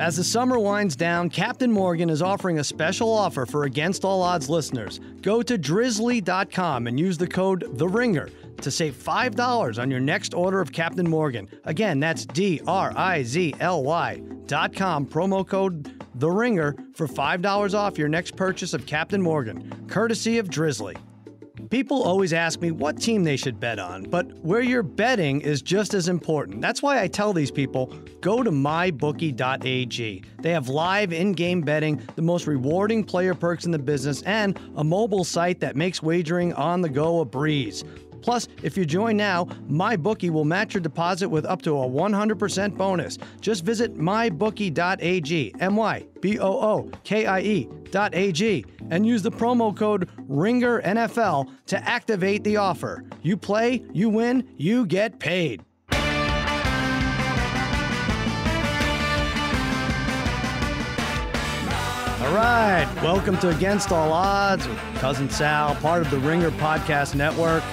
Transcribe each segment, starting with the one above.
As the summer winds down, Captain Morgan is offering a special offer for Against All Odds listeners. Go to drizzly.com and use the code THERINGER to save $5 on your next order of Captain Morgan. Again, that's DRIZLY.com, promo code THERINGER for $5 off your next purchase of Captain Morgan, courtesy of Drizzly. People always ask me what team they should bet on, but where you're betting is just as important. That's why I tell these people, go to mybookie.ag. They have live in-game betting, the most rewarding player perks in the business, and a mobile site that makes wagering on the go a breeze. Plus, if you join now, MyBookie will match your deposit with up to a 100% bonus. Just visit mybookie.ag, MYBOOKIE.ag, and use the promo code RINGERNFL to activate the offer. You play, you win, you get paid. All right, welcome to Against All Odds with Cousin Sal, part of the Ringer Podcast Network.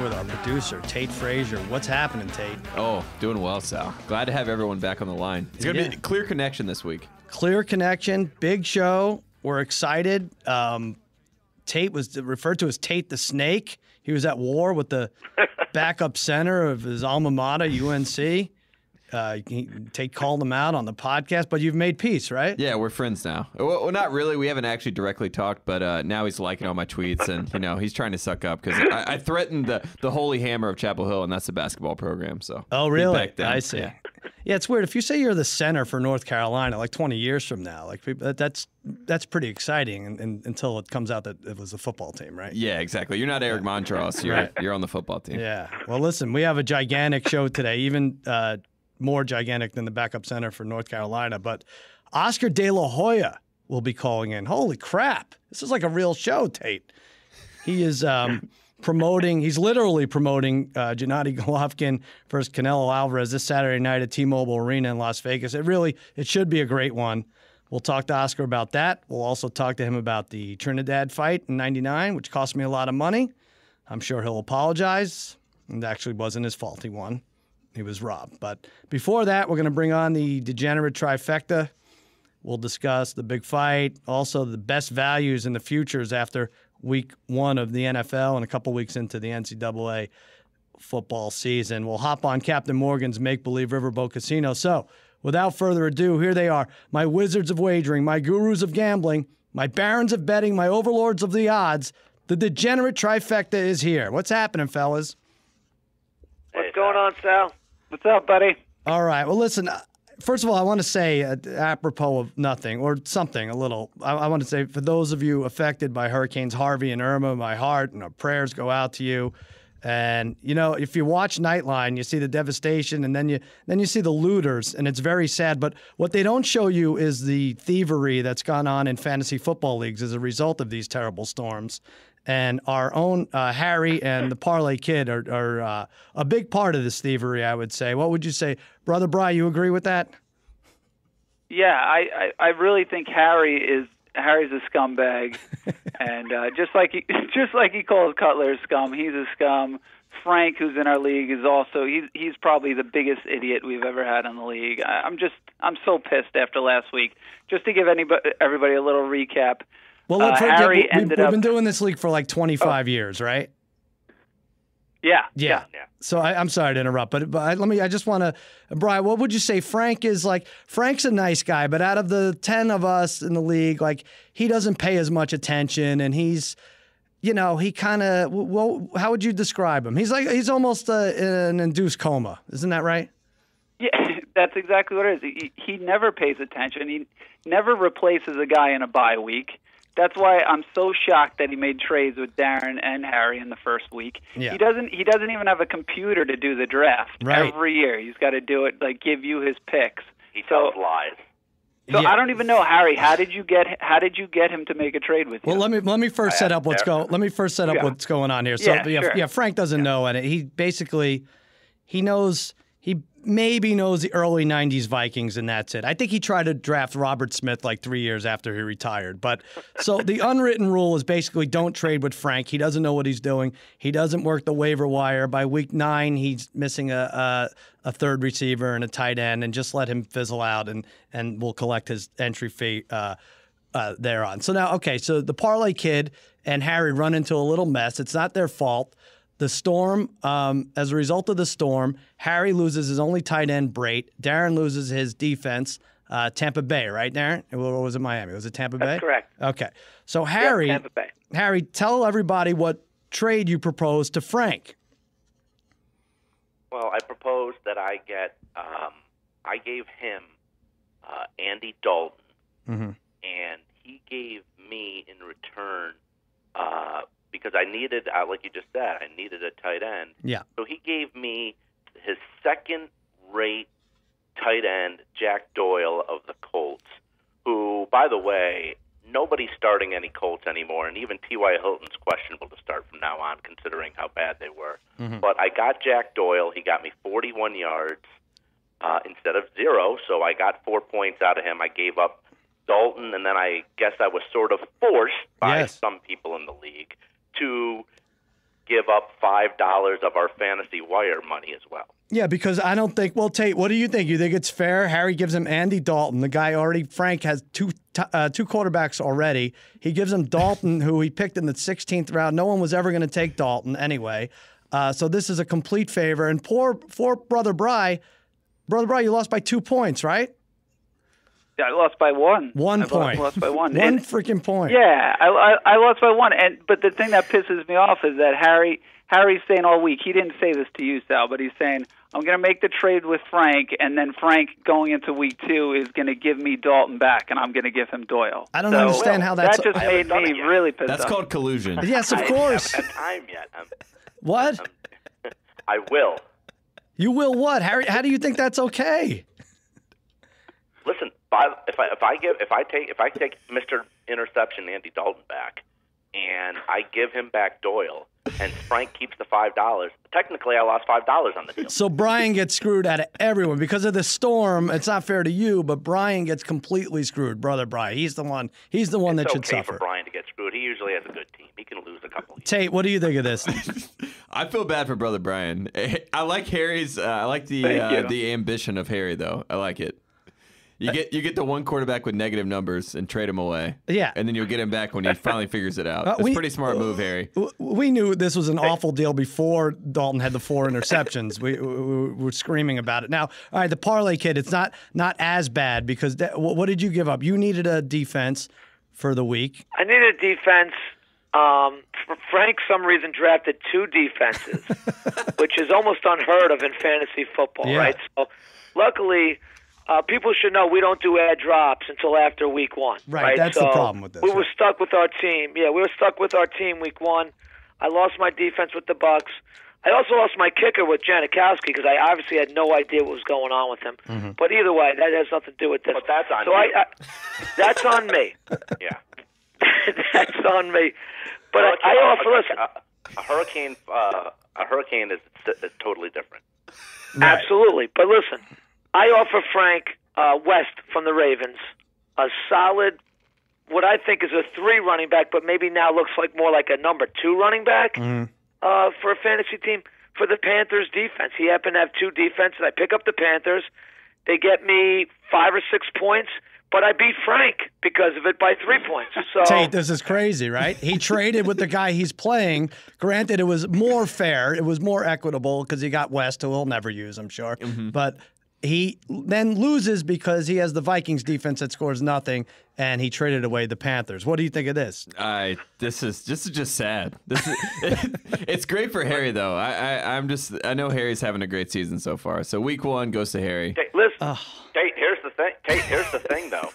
With our producer, Tate Frazier. What's happening, Tate? Oh, doing well, Sal. Glad to have everyone back on the line. It's going to be a clear connection this week. Clear connection, big show. We're excited. Tate was referred to as Tate the Snake. He was at war with the backup center of his alma mater, UNC. Tate called him out on the podcast, but you've made peace, right? Yeah, we're friends now. Well, not really. We haven't actually directly talked, but now he's liking all my tweets, and he's trying to suck up because I threatened the holy hammer of Chapel Hill, and that's the basketball program. So oh, really? I see. Yeah. It's weird. If you say you're the center for North Carolina, like 20 years from now, like that's pretty exciting, and until it comes out that it was a football team, right? Yeah, exactly. You're not Eric Montross. You're on the football team. Yeah. Well, listen, we have a gigantic show today, even more gigantic than the backup center for North Carolina. But Oscar De La Hoya will be calling in. Holy crap. This is like a real show, Tate. He is he's literally promoting Gennady Golovkin versus Canelo Alvarez this Saturday night at T-Mobile Arena in Las Vegas. It should be a great one. We'll talk to Oscar about that. We'll also talk to him about the Trinidad fight in '99, which cost me a lot of money. I'm sure he'll apologize. It actually wasn't his fault. He won. He was robbed. But before that, we're going to bring on the Degenerate Trifecta. We'll discuss the big fight, also the best values in the futures after week 1 of the NFL and a couple weeks into the NCAA football season. We'll hop on Captain Morgan's Make-Believe Riverboat Casino. So, without further ado, here they are, my wizards of wagering, my gurus of gambling, my barons of betting, my overlords of the odds. The Degenerate Trifecta is here. What's happening, fellas? What's going on, Sal? What's up, buddy? All right. Well, listen, first of all, I want to say, apropos of nothing or something a little, I want to say for those of you affected by Hurricanes Harvey and Irma, my heart and our prayers go out to you. And, if you watch Nightline, you see the devastation and then you see the looters, and it's very sad. But what they don't show you is the thievery that's gone on in fantasy football leagues as a result of these terrible storms. And our own Harry and the Parlay Kid are a big part of this thievery, I would say. What would you say? Brother Bry, you agree with that? Yeah, I really think Harry's a scumbag. And just like he calls Cutler scum, he's a scum. Frank, who's in our league, is also he's probably the biggest idiot we've ever had in the league. I'm so pissed after last week. Just to give everybody a little recap. Well, we've been doing this league for like 25 years, right? Yeah. So I'm sorry to interrupt, but I just want to, Brian, what would you say Frank is like? Frank's a nice guy, but out of the 10 of us in the league, like he doesn't pay as much attention, and he's, he kind of, well, how would you describe him? He's almost an induced coma, isn't that right? Yeah, that's exactly what it is. He never pays attention. He never replaces a guy in a bye week. That's why I'm so shocked that he made trades with Darren and Harry in the first week. Yeah. He doesn't even have a computer to do the draft. Right. Every year. He's got to do it, like give you his picks. He tells lies. So yeah. I don't even know, Harry, how did you get him to make a trade with you? Well, let me first set up what's going on here. So Frank Frank doesn't know, and he basically he knows He maybe knows the early 90s Vikings, and that's it. I think he tried to draft Robert Smith like 3 years after he retired. But so the unwritten rule is basically don't trade with Frank. He doesn't know what he's doing. He doesn't work the waiver wire. By week 9, he's missing a third receiver and a tight end, and just let him fizzle out, and we'll collect his entry fee thereon. So now, okay, so the Parlay Kid and Harry run into a little mess. It's not their fault. The storm, as a result of the storm, Harry loses his only tight end, Brait. Darren loses his defense, Tampa Bay, right, Darren? Or was it Miami? Was it Tampa Bay? That's correct. Okay. So Harry, Tampa Bay. Harry, tell everybody what trade you proposed to Frank. Well, I proposed that I get. I gave him Andy Dalton, and he gave me in return. Because I needed, like you just said, I needed a tight end. Yeah. So he gave me his second-rate tight end, Jack Doyle of the Colts, who, by the way, nobody's starting any Colts anymore, and even T.Y. Hilton's questionable to start from now on, considering how bad they were. But I got Jack Doyle. He got me 41 yards instead of 0, so I got 4 points out of him. I gave up Dalton, and then I guess I was sort of forced by some people in the league to give up $5 of our fantasy wire money as well. Yeah, because I don't think. Well, Tate, what do you think? You think it's fair? Harry gives him Andy Dalton. The guy already. Frank has two quarterbacks already. He gives him Dalton, who he picked in the 16th round. No one was ever going to take Dalton anyway. So this is a complete favor. And poor Brother Bry. Brother Bry, you lost by 2 points, right? Yeah, I lost by 1. 1 point. I lost by 1. One freaking point. Yeah, I lost by 1. But the thing that pisses me off is that Harry's saying all week, he didn't say this to you, Sal, but he's saying, I'm going to make the trade with Frank, and then Frank going into week 2 is going to give me Dalton back, and I'm going to give him Doyle. I don't understand how that's... That just made me really pissed off. That's called collusion. Yes, of course. I haven't had time yet. What? I will. You will what? Harry, how do you think that's okay? Listen, if I take Mr. Interception Andy Dalton back, and I give him back Doyle, and Frank keeps the $5, technically I lost $5 on the deal. So Brian gets screwed out of everyone because of the storm. It's not fair to you, but Brian gets completely screwed, Brother Brian. He's the one that should suffer. It's okay for Brian to get screwed. He usually has a good team. He can lose a couple. Tate, what do you think of this? I feel bad for Brother Brian. I like Harry's. I like the ambition of Harry, though. I like it. You get the one quarterback with negative numbers and trade him away. Yeah. And then you'll get him back when he finally figures it out. It's a pretty smart move, Harry. We knew this was an awful deal before Dalton had the 4 interceptions. we were screaming about it. Now, all right, the Parlay Kid, it's not as bad because what did you give up? You needed a defense for the week. I needed a defense. Frank, some reason, drafted 2 defenses, which is almost unheard of in fantasy football, right? So, luckily... people should know we don't do ad drops until after week 1. Right, that's the problem with this. We were stuck with our team. Yeah, we were stuck with our team week 1. I lost my defense with the Bucks. I also lost my kicker with Janikowski because I obviously had no idea what was going on with him. But either way, that has nothing to do with this. But that's on you. That's on me. Yeah. That's on me. But I offer, listen. A hurricane is totally different. Right. Absolutely. But listen. I offer Frank West from the Ravens a solid, what I think is a 3 running back, but maybe now looks like more like a number 2 running back for a fantasy team for the Panthers defense. He happened to have 2 defenses. I pick up the Panthers. They get me 5 or 6 points, but I beat Frank because of it by 3 points. So Tate, this is crazy, right? He traded with the guy he's playing. Granted, it was more fair. It was more equitable because he got West, who he'll never use, I'm sure. But he then loses because he has the Vikings defense that scores nothing, and he traded away the Panthers. What do you think of this? This is just sad. It's great for Harry though. I know Harry's having a great season so far. So week 1 goes to Harry. Hey, listen, Tate, here's the thing though.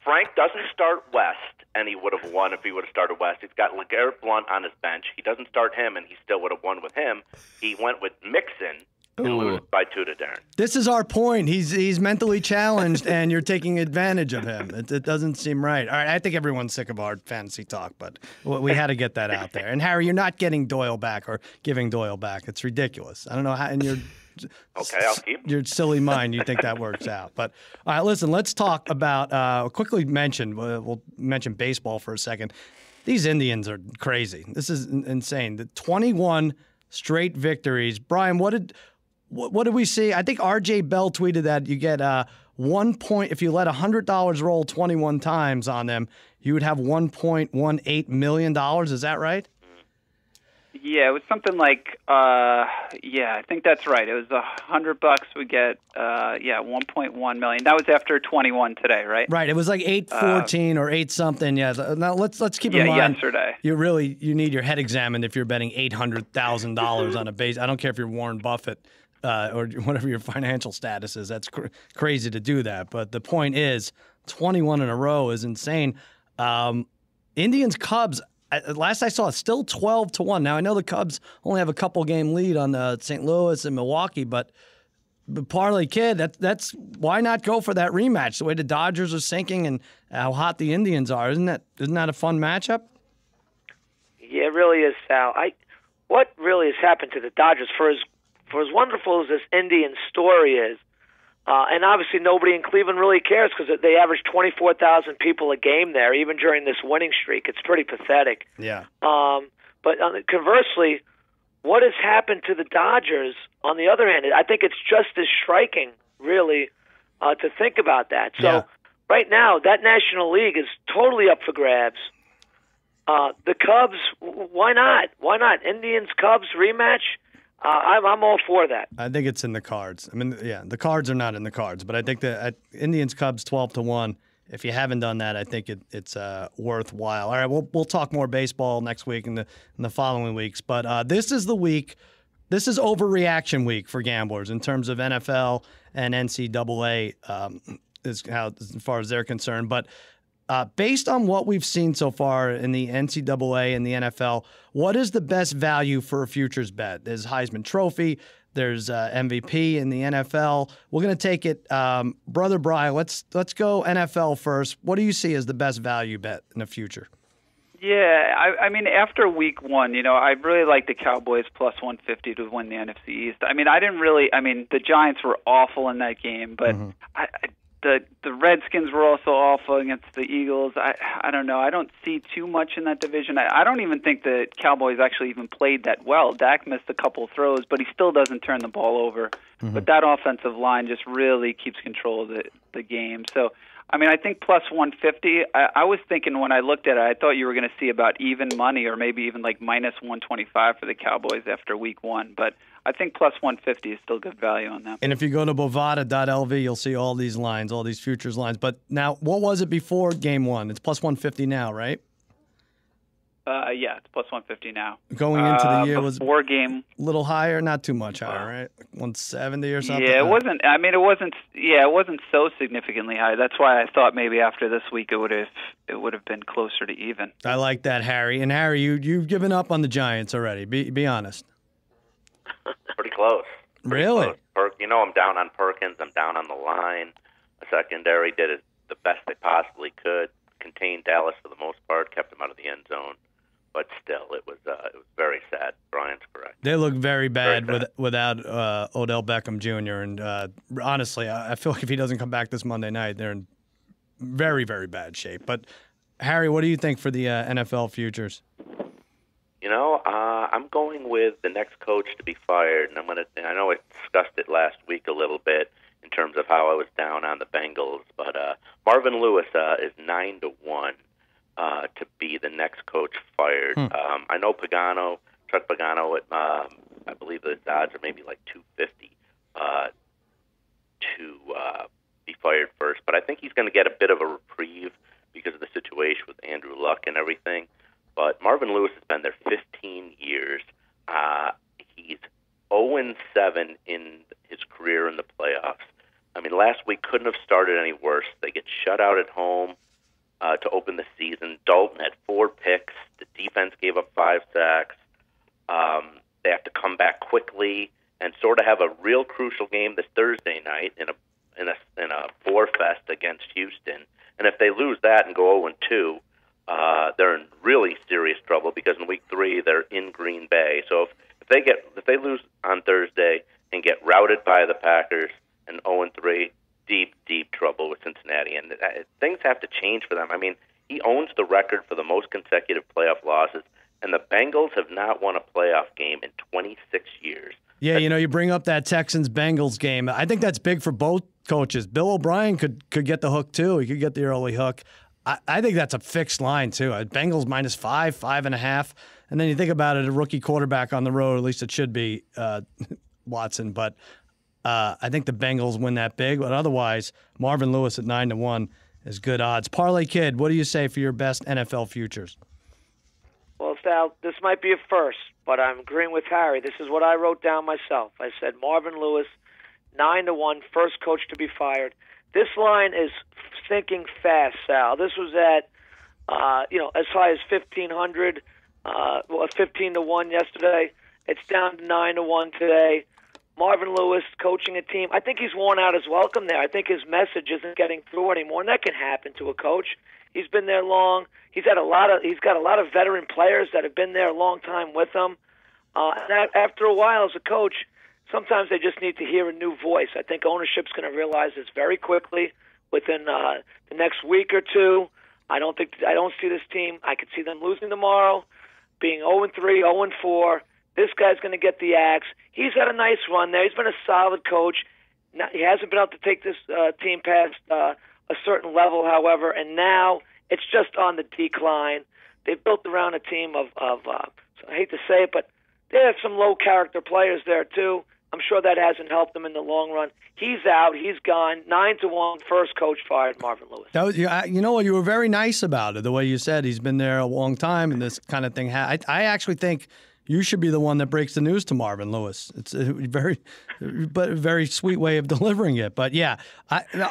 Frank doesn't start West, and he would have won if he would have started West. He's got LeGarrette Blount on his bench. He doesn't start him, and he still would have won with him. He went with Mixon. And lose by 2 to Darren. This is our point. He's mentally challenged, and you're taking advantage of him. It doesn't seem right. All right, I think everyone's sick of our fantasy talk, but we had to get that out there. And Harry, you're not getting Doyle back or giving Doyle back. It's ridiculous. I don't know how. And Okay, I'll keep. Your silly mind, you think that works out. But all right, listen, let's talk about. Quickly mention. We'll mention baseball for a second. These Indians are crazy. This is insane. The 21 straight victories. Brian, what did we see? I think R.J. Bell tweeted that you get 1 point if you let $100 roll 21 times on them. You would have $1.18 million. Is that right? Yeah, it was something like, I think that's right. It was $100 would get, 1.1 million. That was after 21 today, right? Right. It was like 814 or 8 something. Yeah. Now let's keep in mind. Yesterday. You need your head examined if you're betting $800,000 on a base. I don't care if you're Warren Buffett or whatever your financial status is. That's crazy to do that. But the point is, 21 in a row is insane. Indians Cubs. Last I saw, still 12-1. Now I know the Cubs only have a couple game lead on St. Louis and Milwaukee, but Parlay Kid, that's why not go for that rematch? The way the Dodgers are sinking and how hot the Indians are, isn't that a fun matchup? Yeah, it really is, Sal. What really has happened to the Dodgers for as wonderful as this Indian story is? And obviously nobody in Cleveland really cares because they average 24,000 people a game there, even during this winning streak. It's pretty pathetic. Yeah. But conversely, what has happened to the Dodgers, on the other hand, I think it's just as striking, really, to think about that. So right now, that National League is totally up for grabs. The Cubs, why not? Why not? Indians-Cubs rematch? I'm all for that. I think it's in the cards. I mean, yeah, the cards are not in the cards, but I think the Indians Cubs 12-1. If you haven't done that, I think it's worthwhile. All right, we'll talk more baseball next week and the following weeks. But this is the week. This is overreaction week for gamblers in terms of NFL and NCAA as far as they're concerned. But based on what we've seen so far in the NCAA and the NFL, what is the best value for a futures bet? There's Heisman Trophy. There's MVP in the NFL. We're going to take it, Brother Brian. Let's go NFL first. What do you see as the best value bet in the future? Yeah, I mean, after week one, I really like the Cowboys plus 150 to win the NFC East. I mean, the Giants were awful in that game, but the Redskins were also awful against the Eagles. I don't know. I don't see too much in that division. I don't even think the Cowboys actually even played that well. Dak missed a couple throws, but he still doesn't turn the ball over. Mm-hmm. But that offensive line just really keeps control of the game. So, I mean, I think plus 150, I was thinking when I looked at it, I thought you were going to see about even money or maybe even like minus 125 for the Cowboys after week one. But I think plus 150 is still good value on them. And if you go to bovada.lv, you'll see all these lines, all these futures lines. But now, what was it before game one? It's plus 150 now, right? Yeah, it's plus 150 now. Going into the year was before game a little higher, not too much higher, right? Like 170 or something. Yeah, it wasn't. I mean, it wasn't so significantly high. That's why I thought maybe after this week it would have been closer to even. I like that, Harry. And Harry, you've given up on the Giants already. Be honest. Pretty close. Really? Close. I'm down on Perkins. I'm down on the line. The secondary did the best they possibly could. Contained Dallas for the most part. Kept them out of the end zone. But still, it was very sad. Brian's correct. They look very bad without Odell Beckham Jr. And honestly, I feel like if he doesn't come back this Monday night, they're in very, very bad shape. But Harry, what do you think for the NFL futures? I'm going with the next coach to be fired, and I know I discussed it last week a little bit in terms of how I was down on the Bengals, but Marvin Lewis is 9-1. To be the next coach fired. I know Chuck Pagano, I believe the odds are maybe like 250 to be fired first. But I think he's going to get a bit of a reprieve because of the situation with Andrew Luck and everything. But Marvin Lewis has been there 15 years. He's 0-7 in his career in the playoffs. I mean, last week couldn't have started any worse. They get shut out at home. To open the season. Dalton had 4 picks. The defense gave up 5 sacks. They have to come back quickly and sort of have a real crucial game this Thursday night in a 4-fest against Houston. And if they lose that and go 0-2, they're in really serious trouble because in week 3 they're in Green Bay. So if they lose on Thursday and get routed by the Packers and 0-3, deep trouble with Cincinnati. And things have to change for them. I mean, he owns the record for the most consecutive playoff losses, and the Bengals have not won a playoff game in 26 years. Yeah, you bring up that Texans-Bengals game. I think that's big for both coaches. Bill O'Brien could get the hook, too. He could get the early hook. I think that's a fixed line, too. Bengals -5, 5.5. And then you think about it, a rookie quarterback on the road, at least it should be Watson. But I think the Bengals win that big. But otherwise, Marvin Lewis at 9-1 is good odds. Parlay Kid, what do you say for your best NFL futures? Well, Sal, this might be a first, but I'm agreeing with Harry. This is what I wrote down myself. I said Marvin Lewis, 9-1, first coach to be fired. This line is sinking fast, Sal. This was at, as high as 1,500, 15-1 yesterday. It's down to 9-1 today. Marvin Lewis coaching a team. I think he's worn out his welcome there. I think his message isn't getting through anymore, and that can happen to a coach. He's been there long. He's got a lot of veteran players that have been there a long time with him. And after a while, as a coach, sometimes they just need to hear a new voice. I think ownership's going to realize this very quickly within the next week or two. I don't see this team. I could see them losing tomorrow, being 0-3, 0-4. This guy's going to get the axe. He's had a nice run there. He's been a solid coach. He hasn't been able to take this team past a certain level, however, and now it's just on the decline. They've built around a team of I hate to say it, but they have some low-character players there, too. I'm sure that hasn't helped them in the long run. He's out. He's gone. 9-1, first coach fired, Marvin Lewis. That was, you know what? You were very nice about it, the way you said he's been there a long time and this kind of thing. I actually think you should be the one that breaks the news to Marvin Lewis. It's a very sweet way of delivering it. But, yeah,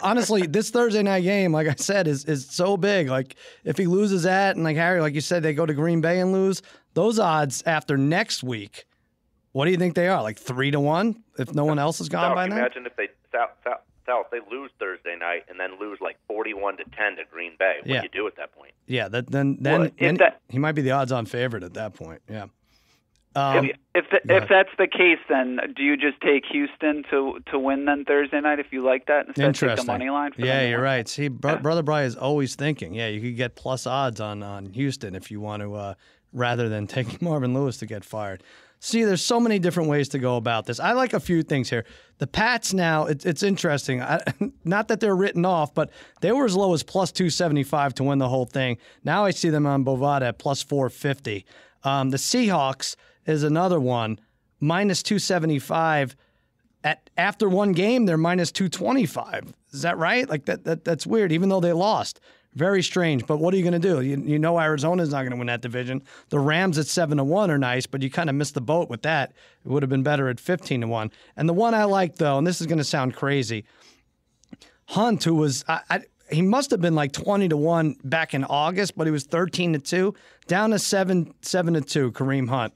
honestly, this Thursday night game, like I said, is so big. Like, if he loses that, and like Harry, like you said, they go to Green Bay and lose, those odds after next week, what do you think they are? Like 3-1 if no one else has gone by now? Imagine if they if they lose Thursday night and then lose like 41-10 to Green Bay. What do you do at that point? Yeah, then he might be the odds-on favorite at that point. Yeah. If that's the case, then do you just take Houston to win then Thursday night if you like that instead of take the money line? You're right. See, Brother Brian is always thinking. Yeah, you could get plus odds on Houston if you want to, rather than taking Marvin Lewis to get fired. See, there's so many different ways to go about this. I like a few things here. The Pats now, it's interesting. Not that they're written off, but they were as low as plus 275 to win the whole thing. Now I see them on Bovada at plus 450. The Seahawks is another one, minus 275. After one game, they're minus 225. Is that right? Like that's weird, even though they lost. Very strange, but what are you going to do? You know Arizona's not going to win that division. The Rams at 7-1 are nice, but you kind of missed the boat with that. It would have been better at 15-1. And the one I like, though, and this is going to sound crazy, Hunt, who was he must have been like 20-1 back in August, but he was 13-2, down to 7-2. Kareem Hunt,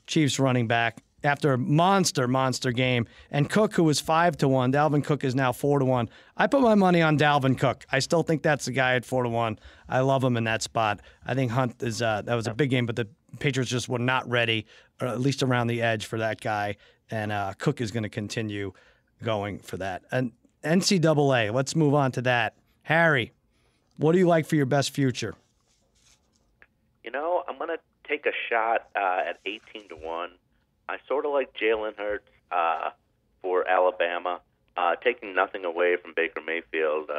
Chiefs running back, after a monster game. And Cook, who was 5-1, Dalvin Cook is now 4-1. I put my money on Dalvin Cook. I still think that's the guy at 4-1. I love him in that spot. I think Hunt is that was a big game, but the Patriots just were not ready, or at least around the edge for that guy. And Cook is going to continue going for that. And NCAA, let's move on to that. Harry, what do you like for your best future? I'm going to take a shot at 18-1. I sort of like Jalen Hurts for Alabama, taking nothing away from Baker Mayfield.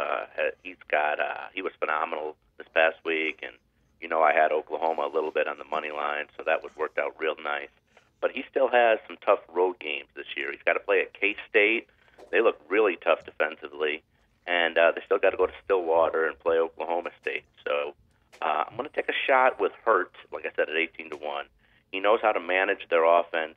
He was phenomenal this past week, and I had Oklahoma a little bit on the money line, so that worked out real nice. But he still has some tough road games this year. He's got to play at K-State. They look really tough defensively, and they still got to go to Stillwater and play Oklahoma State. So I'm going to take a shot with Hurts, like I said, at 18-1. He knows how to manage their offense.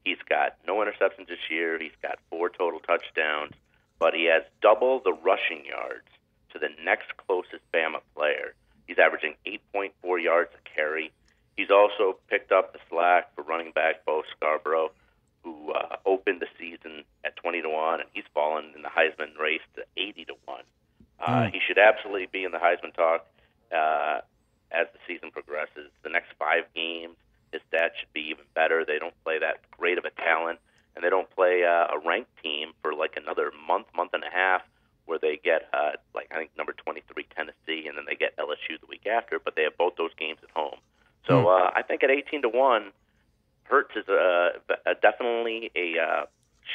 He's got no interceptions this year. He's got 4 total touchdowns, but he has double the rushing yards to the next closest Bama player. He's averaging 8.4 yards a carry. He's also picked up the slack for running back Bo Scarborough, who opened the season at 20-1, and he's fallen in the Heisman race to 80-1. He should absolutely be in the Heisman talk as the season progresses. The next 5 games, his stats should be even better. They don't play that great of a talent and they don't play a ranked team for like another month and a half, where they get like I think number 23 Tennessee, and then they get LSU the week after. But they have both those games at home. So I think at 18-1, Hurts is definitely a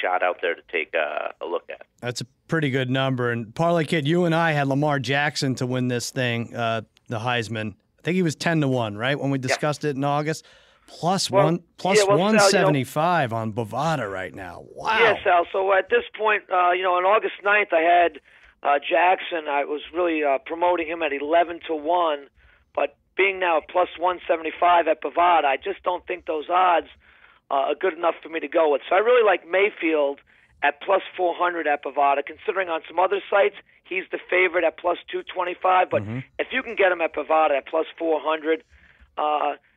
shot out there to take a look at. That's a pretty good number. And Parlay Kid, you and I had Lamar Jackson to win this thing, the Heisman. I think he was 10-1, right, when we discussed it in August. Plus 175 on Bovada right now. Wow. Yeah, Sal. So at this point, on August 9th, I had Jackson. I was really promoting him at 11-1, but being now at plus 175 at Bovada, I just don't think those odds are good enough for me to go with. So I really like Mayfield at plus 400 at Bovada. Considering on some other sites, he's the favorite at plus 225. But if you can get him at Bovada at plus 400,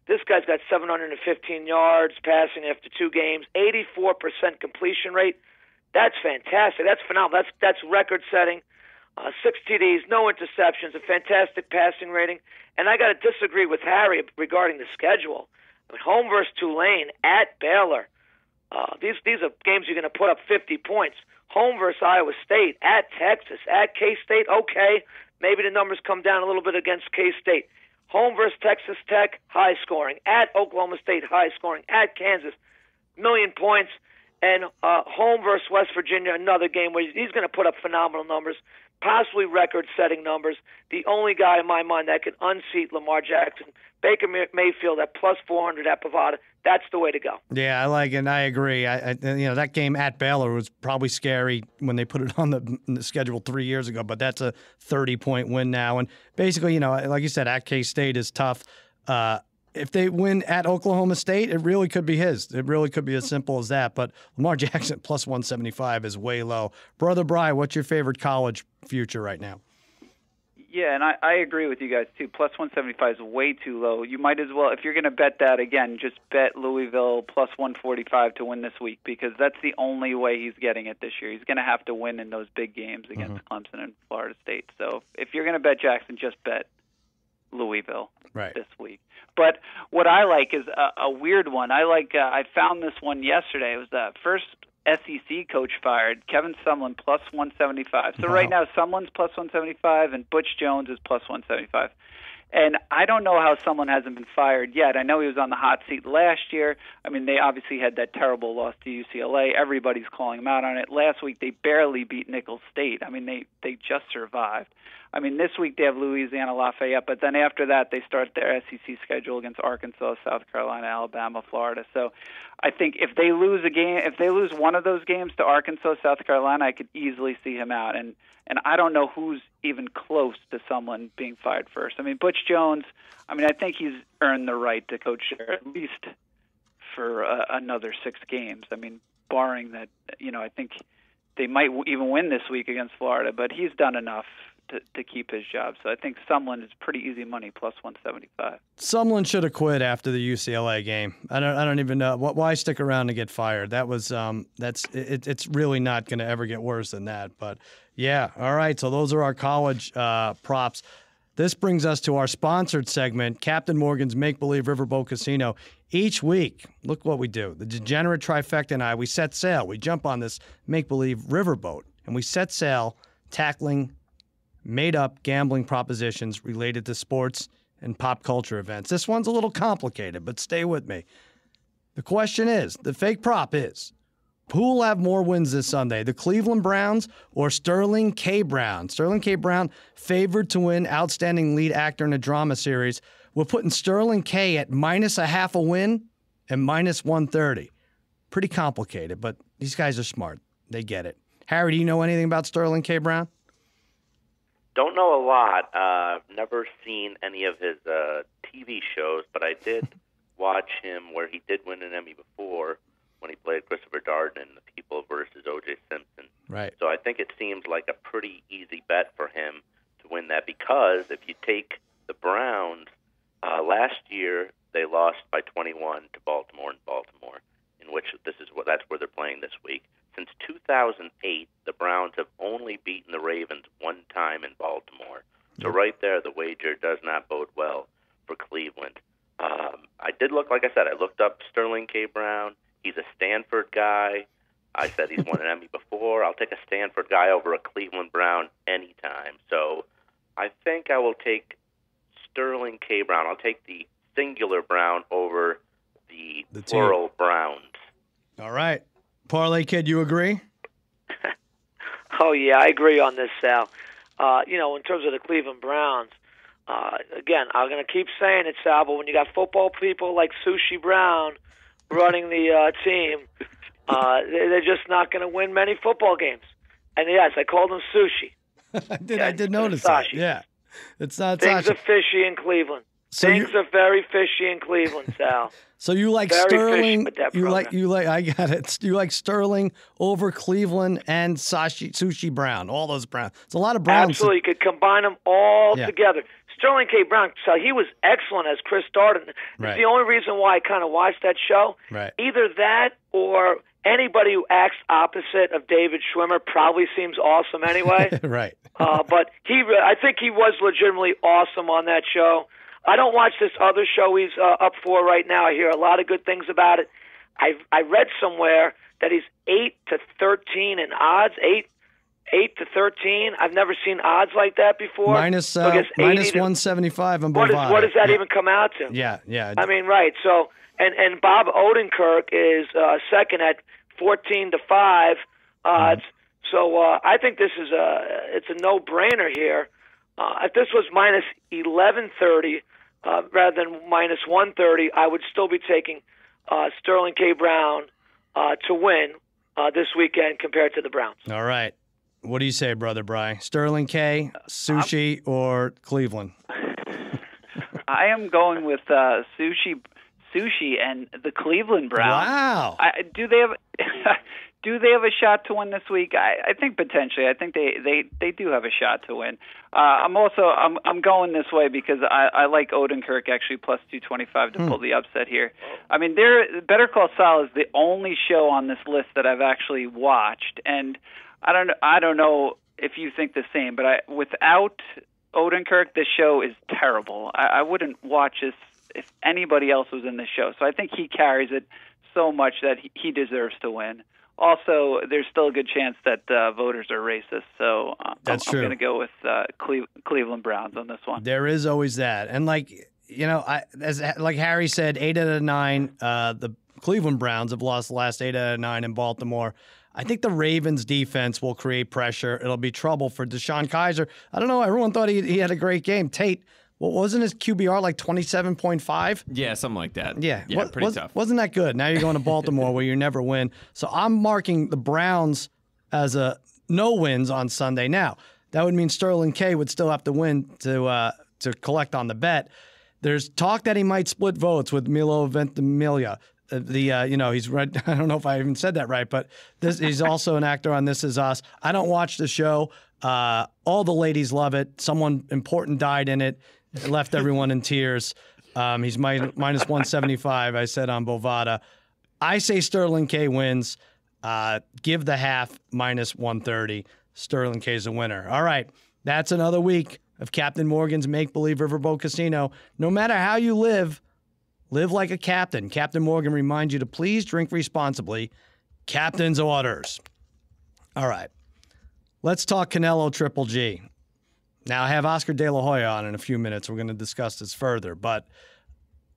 this guy's got 715 yards passing after 2 games, 84% completion rate. That's fantastic. That's phenomenal. That's record-setting. 6 TDs, no interceptions, a fantastic passing rating. And I got to disagree with Harry regarding the schedule. I mean, home versus Tulane, at Baylor. These are games you're going to put up 50 points. Home versus Iowa State, at Texas, at K-State. Okay, maybe the numbers come down a little bit against K-State. Home versus Texas Tech, high scoring. At Oklahoma State, high scoring. At Kansas, 1,000,000 points. And home versus West Virginia, another game where he's going to put up phenomenal numbers, possibly record-setting numbers. The only guy in my mind that can unseat Lamar Jackson, Baker Mayfield at plus 400 at Bovada. That's the way to go. Yeah, I like it, and I agree. That game at Baylor was probably scary when they put it on the schedule 3 years ago, but that's a 30-point win now. And basically, like you said, at K-State is tough. If they win at Oklahoma State, it really could be his. It really could be as simple as that. But Lamar Jackson plus 175 is way low. Brother Bry, what's your favorite college future right now? Yeah, and I agree with you guys, too. Plus 175 is way too low. You might as well, if you're going to bet that, again, just bet Louisville plus 145 to win this week, because that's the only way he's getting it this year. He's going to have to win in those big games against Clemson and Florida State. So if you're going to bet Jackson, just bet Louisville this week. But what I like is a weird one. I found this one yesterday. It was the first SEC coach fired, Kevin Sumlin, plus 175. So right now, Sumlin's plus 175, and Butch Jones is plus 175. And I don't know how Sumlin hasn't been fired yet. I know he was on the hot seat last year. I mean, they obviously had that terrible loss to UCLA. Everybody's calling him out on it. Last week, they barely beat Nicholls State. I mean, they just survived. I mean, this week they have Louisiana Lafayette, but then after that they start their SEC schedule against Arkansas, South Carolina, Alabama, Florida. So I think if they lose one of those games to Arkansas, South Carolina, I could easily see him out. And I don't know who's even close to someone being fired first. I mean, Butch Jones, I think he's earned the right to coach there at least for another 6 games. I mean, barring that, I think they might even win this week against Florida, but he's done enough to keep his job. So I think Sumlin is pretty easy money, plus 175. Sumlin should have quit after the UCLA game. I don't even know why stick around to get fired. That was it's really not going to ever get worse than that. But yeah, all right. So those are our college props. This brings us to our sponsored segment, Captain Morgan's Make Believe Riverboat Casino. Each week, look what we do. The Degenerate Trifecta and I, we set sail. We jump on this Make Believe Riverboat, and we set sail tackling made-up gambling propositions related to sports and pop culture events. This one's a little complicated, but stay with me. The question is, the fake prop is, who will have more wins this Sunday, the Cleveland Browns or Sterling K. Brown? Sterling K. Brown favored to win Outstanding Lead Actor in a Drama Series. We're putting Sterling K. at minus a half a win and minus 130. Pretty complicated, but these guys are smart. They get it. Harry, do you know anything about Sterling K. Brown? Don't know a lot. Never seen any of his TV shows, but I did watch him where he did win an Emmy before when he played Christopher Darden in The People versus O.J. Simpson. Right. So I think it seems like a pretty easy bet for him to win that, because if you take the Browns, last year they lost by 21 to Baltimore in Baltimore, in which that's where they're playing this week. Since 2008, the Browns have only beaten the Ravens one time in Baltimore. So right there, the wager does not bode well for Cleveland. I did look, like I said, I looked up Sterling K. Brown. He's a Stanford guy. I said he's won an Emmy before. I'll take a Stanford guy over a Cleveland Brown anytime. So I think I will take Sterling K. Brown. I'll take the singular Brown over the plural Browns. All right. Parlay Kid, you agree? Oh, yeah, I agree on this, Sal. In terms of the Cleveland Browns, again, I'm going to keep saying it, Sal, but when you got football people like Sushi Brown running the team, they're just not going to win many football games. And yes, I called him Sushi. I did notice that. Yeah, it's not. Things are fishy in Cleveland. Things are very fishy in Cleveland, Sal. So you like very Sterling? You like. I got it. You like Sterling over Cleveland and Sushi Brown. All those Browns. It's a lot of Browns. Absolutely, you could combine them all together. Sterling K. Brown, so he was excellent as Chris Darden. It's the only reason why I kind of watched that show. Right. Either that or anybody who acts opposite of David Schwimmer probably seems awesome anyway. Right. But I think he was legitimately awesome on that show. I don't watch this other show he's up for right now. I hear a lot of good things about it. I read somewhere that he's 8-13 in odds. 8 to 13. I've never seen odds like that before. Minus 175 on Bovada. What does that even come out to? Yeah. I mean, right. So, and Bob Odenkirk is second at 14-5 odds. So I think this is it's a no-brainer here. If this was minus 1130 rather than minus 130, I would still be taking Sterling K. Brown to win this weekend compared to the Browns. All right. What do you say, Brother Bry? Sterling K., Sushi, or Cleveland? I am going with Sushi and the Cleveland Browns. Wow. Do they have a shot to win this week? I think potentially. I think they do have a shot to win. I'm going this way because I like Odenkirk actually plus 225 to pull the upset here. I mean, Better Call Saul is the only show on this list that I've actually watched, and I don't know if you think the same, but without Odenkirk, this show is terrible. I wouldn't watch this if anybody else was in this show. So I think he carries it so much that he deserves to win. Also, there's still a good chance that voters are racist, so I'm going to go with Cleveland Browns on this one. There is always that, and like Harry said, 8 out of 9, the Cleveland Browns have lost the last 8 out of 9 in Baltimore. I think the Ravens' defense will create pressure. It'll be trouble for Deshaun Kaiser. I don't know. Everyone thought he had a great game. Tate, wasn't his QBR like 27.5? Yeah, something like that. Yeah, pretty tough. Wasn't that good? Now you're going to Baltimore where you never win. So I'm marking the Browns as a no wins on Sunday. Now, that would mean Sterling K. would still have to win to collect on the bet. There's talk that he might split votes with Milo Ventimiglia. He's right. I don't know if I even said that right, but he's also an actor on This Is Us. I don't watch the show. All the ladies love it. Someone important died in it. It left everyone in tears. He's minus 175, I said on Bovada. I say Sterling K wins. Give the half minus 130. Sterling K is a winner. All right. That's another week of Captain Morgan's Make Believe Riverboat Casino. No matter how you live like a captain. Captain Morgan reminds you to please drink responsibly. Captain's orders. All right. Let's talk Canelo Triple G. Now, I have Oscar De La Hoya on in a few minutes. We're going to discuss this further. But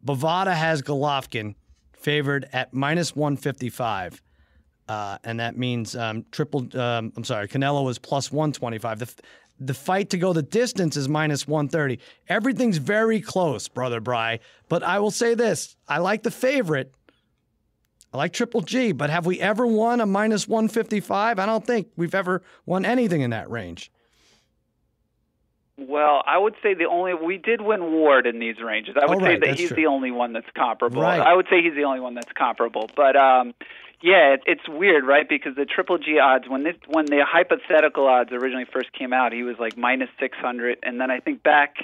Bovada has Golovkin favored at minus 155. And that means Canelo is plus 125. The fight to go the distance is minus 130. Everything's very close, Brother Bry. But I will say this. I like the favorite. I like Triple G. But have we ever won a minus 155? I don't think we've ever won anything in that range. Well, I would say we did win Ward in these ranges. I would say that he's the only one that's comparable. Right. I would say he's the only one that's comparable. But yeah, it's weird, right? Because the Triple G odds, when the hypothetical odds originally first came out, he was like minus 600, and then I think back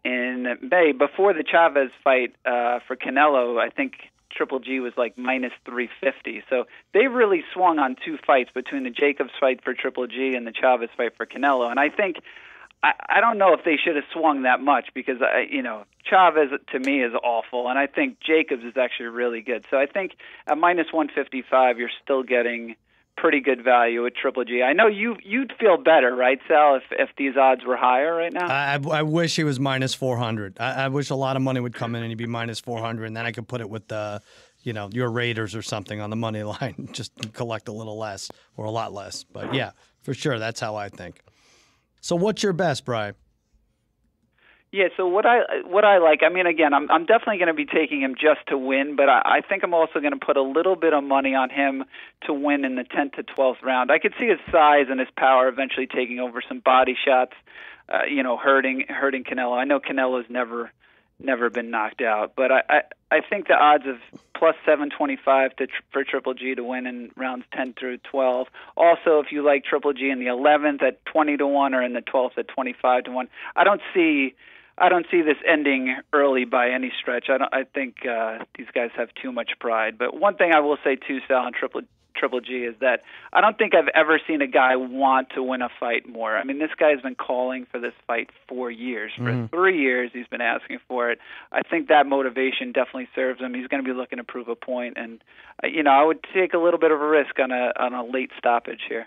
in May before the Chavez fight for Canelo, I think Triple G was like minus 350. So they really swung on two fights between the Jacobs fight for Triple G and the Chavez fight for Canelo, and I think I don't know if they should have swung that much because, Chavez to me is awful, and I think Jacobs is actually really good. So I think at minus 155, you're still getting pretty good value at Triple G. I know you'd feel better, right, Sal, if these odds were higher right now? I wish he was minus 400. I wish a lot of money would come in and he'd be minus 400, and then I could put it with your Raiders or something on the money line, just collect a little less or a lot less. But yeah, for sure, that's how I think. So what's your best, Brian? Yeah, so what I like, I mean, again, I'm definitely going to be taking him just to win, but I think I'm also going to put a little bit of money on him to win in the 10th to 12th round. I could see his size and his power eventually taking over some body shots, hurting Canelo. I know Canelo's never been knocked out, but I think the odds of plus 725 for Triple G to win in rounds 10 through 12. Also, if you like Triple G in the 11th at 20 to 1 or in the 12th at 25 to 1, I don't see this ending early by any stretch. I think these guys have too much pride. But one thing I will say too, Sal, on Triple G is that I don't think I've ever seen a guy want to win a fight more. I mean, this guy's been calling for this fight for years. For 3 years, he's been asking for it. I think that motivation definitely serves him. He's going to be looking to prove a point, and I would take a little bit of a risk on a late stoppage here.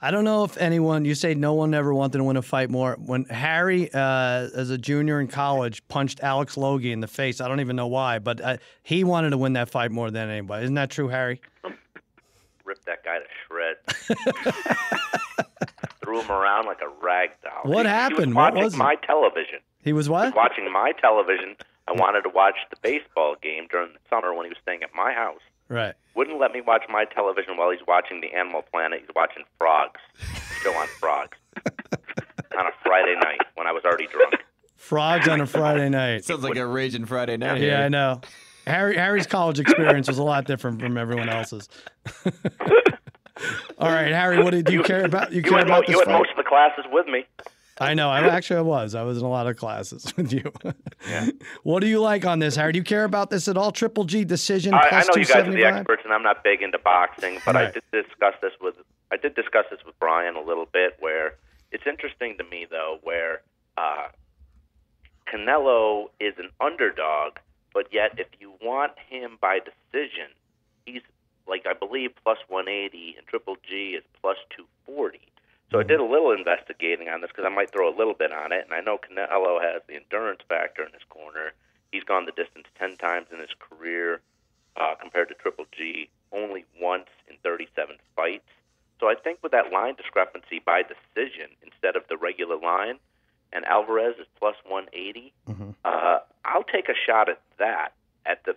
I don't know if anyone, you say no one ever wanted to win a fight more. When Harry, as a junior in college, punched Alex Logie in the face, I don't even know why, but he wanted to win that fight more than anybody. Isn't that true, Harry? Ripped that guy to shreds. Threw him around like a rag doll. What happened? He was What watching was my television. He was what? He was watching my television. I wanted to watch the baseball game during the summer when he was staying at my house. Right. Wouldn't let me watch my television while he's watching the Animal Planet. He's watching frogs. Still on frogs. On a Friday night when I was already drunk. Frogs on a Friday night. Sounds like a raging Friday night. Yeah, I know. Harry's college experience was a lot different from everyone else's. All right, Harry, what do you care about? You care about this You had fight? most of the classes with me. I know. I was in a lot of classes with you. Yeah. What do you like on this, Harry? Do you care about this at all? Triple G decision I plus know you guys are the 275? experts, and I'm not big into boxing, but Right. I did discuss this with Brian a little bit. Where it's interesting to me though, where Canelo is an underdog, but yet if you want him by decision, he's like I believe plus 180, and Triple G is plus 240. So I did a little investigating on this because I might throw a little bit on it, and I know Canelo has the endurance factor in his corner. He's gone the distance 10 times in his career compared to Triple G only once in 37 fights. So I think with that line discrepancy by decision instead of the regular line, and Alvarez is plus 180, I'll take a shot at that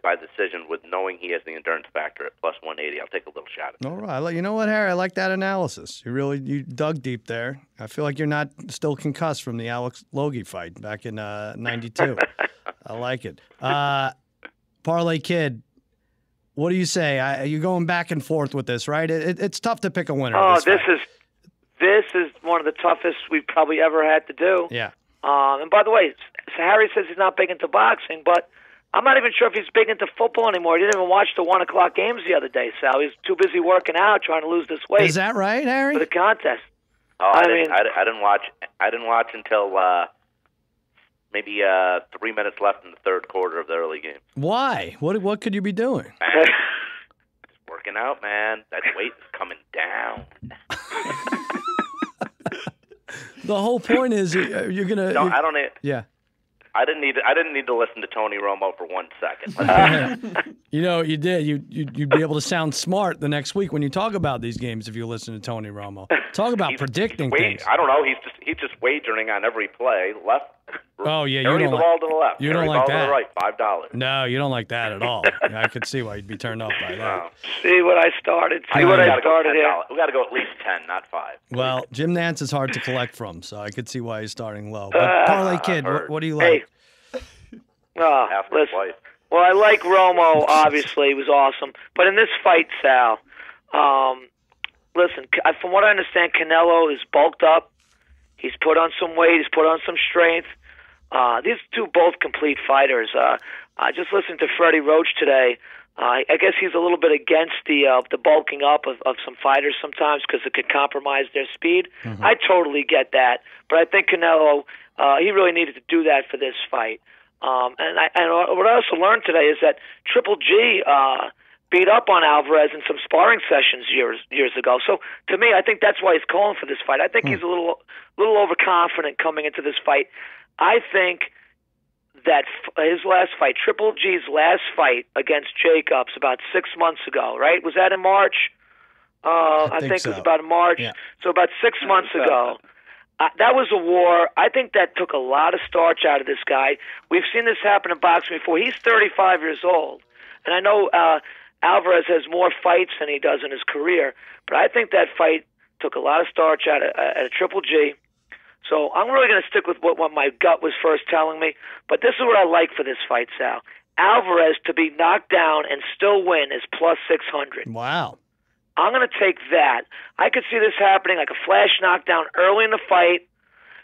by decision with knowing he has the endurance factor at plus 180. I'll take a little shot at that. All right. You know what, Harry? I like that analysis. You dug deep there. I feel like you're not still concussed from the Alex Logie fight back in 92. I like it. Parlay Kid, what do you say? You're going back and forth with this, right? It's tough to pick a winner. Oh, this is one of the toughest we've probably ever had to do. Yeah. And by the way, Harry says he's not big into boxing, but I'm not even sure if he's big into football anymore. He didn't even watch the 1 o'clock games the other day, Sal. He was too busy working out, trying to lose this weight. Is that right, Harry? For the contest. Oh, I didn't watch. I didn't watch until maybe 3 minutes left in the third quarter of the early game. Why? What could you be doing? Just working out, man. That weight is coming down. The whole point is you're gonna. No, I don't. Yeah. I didn't need to listen to Tony Romo for 1 second. You know what you did. You'd be able to sound smart the next week when you talk about these games if you listen to Tony Romo. Talk about predicting things. I don't know. He's just wagering on every play. Left. Oh yeah, you Carry don't the ball to the left. You don't Carry like the ball that. to the right. $5. No, you don't like that at all. I could see why you'd be turned off by that. Wow. See what I started. We got to go at least 10, not 5. Well, Jim Nance is hard to collect from, so I could see why he's starting low. But Parlay Kid, what do you like? Hey. Listen. Wife. Well, I like Romo, obviously. He was awesome. But in this fight, Sal, listen, from what I understand, Canelo is bulked up. He's put on some weight. He's put on some strength. These two both complete fighters. I just listened to Freddie Roach today I guess he's a little bit against the bulking up of some fighters sometimes because it could compromise their speed. Mm-hmm. I totally get that, but I think Canelo he really needed to do that for this fight. And what I also learned today is that Triple G beat up on Alvarez in some sparring sessions years ago. So to me, I think that's why he's calling for this fight. I think he's a little overconfident coming into this fight. I think that his last fight, Triple G's last fight against Jacobs about 6 months ago, right? Was that in March? I think so. It was about in March. Yeah. So about 6 months ago. That was a war. I think that took a lot of starch out of this guy. We've seen this happen in boxing before. He's 35 years old. And I know Alvarez has more fights than he does in his career, but I think that fight took a lot of starch out of Triple G. So I'm really going to stick with what my gut was first telling me. But this is what I like for this fight, Sal. Alvarez to be knocked down and still win is plus 600. Wow. I'm going to take that. I could see this happening like a flash knockdown early in the fight,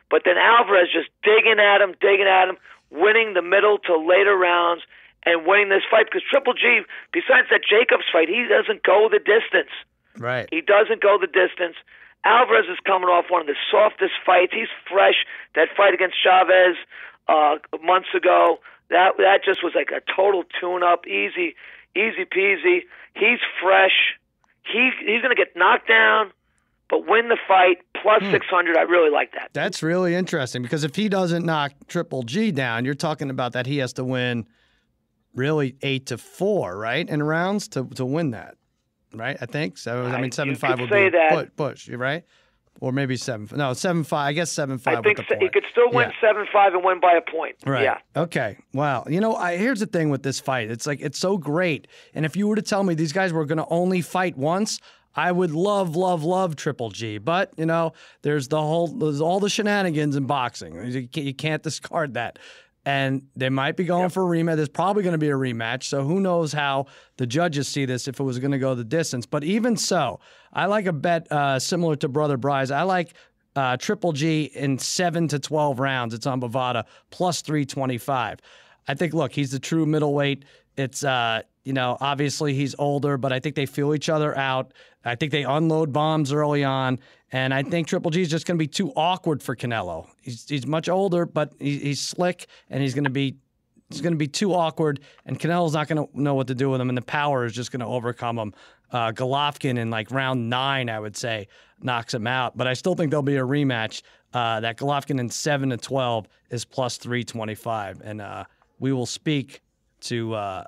but then Alvarez just digging at him, winning the middle to later rounds and winning this fight. Because Triple G, besides that Jacobs fight, he doesn't go the distance. Right. He doesn't go the distance. Alvarez is coming off one of the softest fights. He's fresh. That fight against Chavez months ago, that just was like a total tune-up, easy peasy. He's fresh. He's going to get knocked down, but win the fight, plus 600. I really like that. That's really interesting because if he doesn't knock Triple G down, you're talking about that he has to win really 8-4, right, in rounds to win that. Right, I think so. I mean, 7-5 would be a push, right? Or maybe 7. No, 7-5. I guess 7-5. I think he could still win 7-5 and win by a point. Right. Yeah. Okay. Wow. You know, here's the thing with this fight. It's like it's so great. And if you were to tell me these guys were going to only fight once, I would love Triple G. But you know, there's all the shenanigans in boxing. You can't discard that. And they might be going for a rematch. There's probably going to be a rematch. So who knows how the judges see this if it was going to go the distance. But even so, I like a bet similar to Brother Bryce. I like Triple G in 7 to 12 rounds. It's on Bovada, plus 325. I think, look, he's the true middleweight. It's, obviously he's older, but I think they feel each other out. I think they unload bombs early on. And I think Triple G is just going to be too awkward for Canelo. He's much older, but he's slick, and he's going to be too awkward, and Canelo's not going to know what to do with him, and the power is just going to overcome him. Golovkin in like round 9, I would say, knocks him out. But I still think there'll be a rematch. That Golovkin in 7 to 12 is plus 325, and we will speak to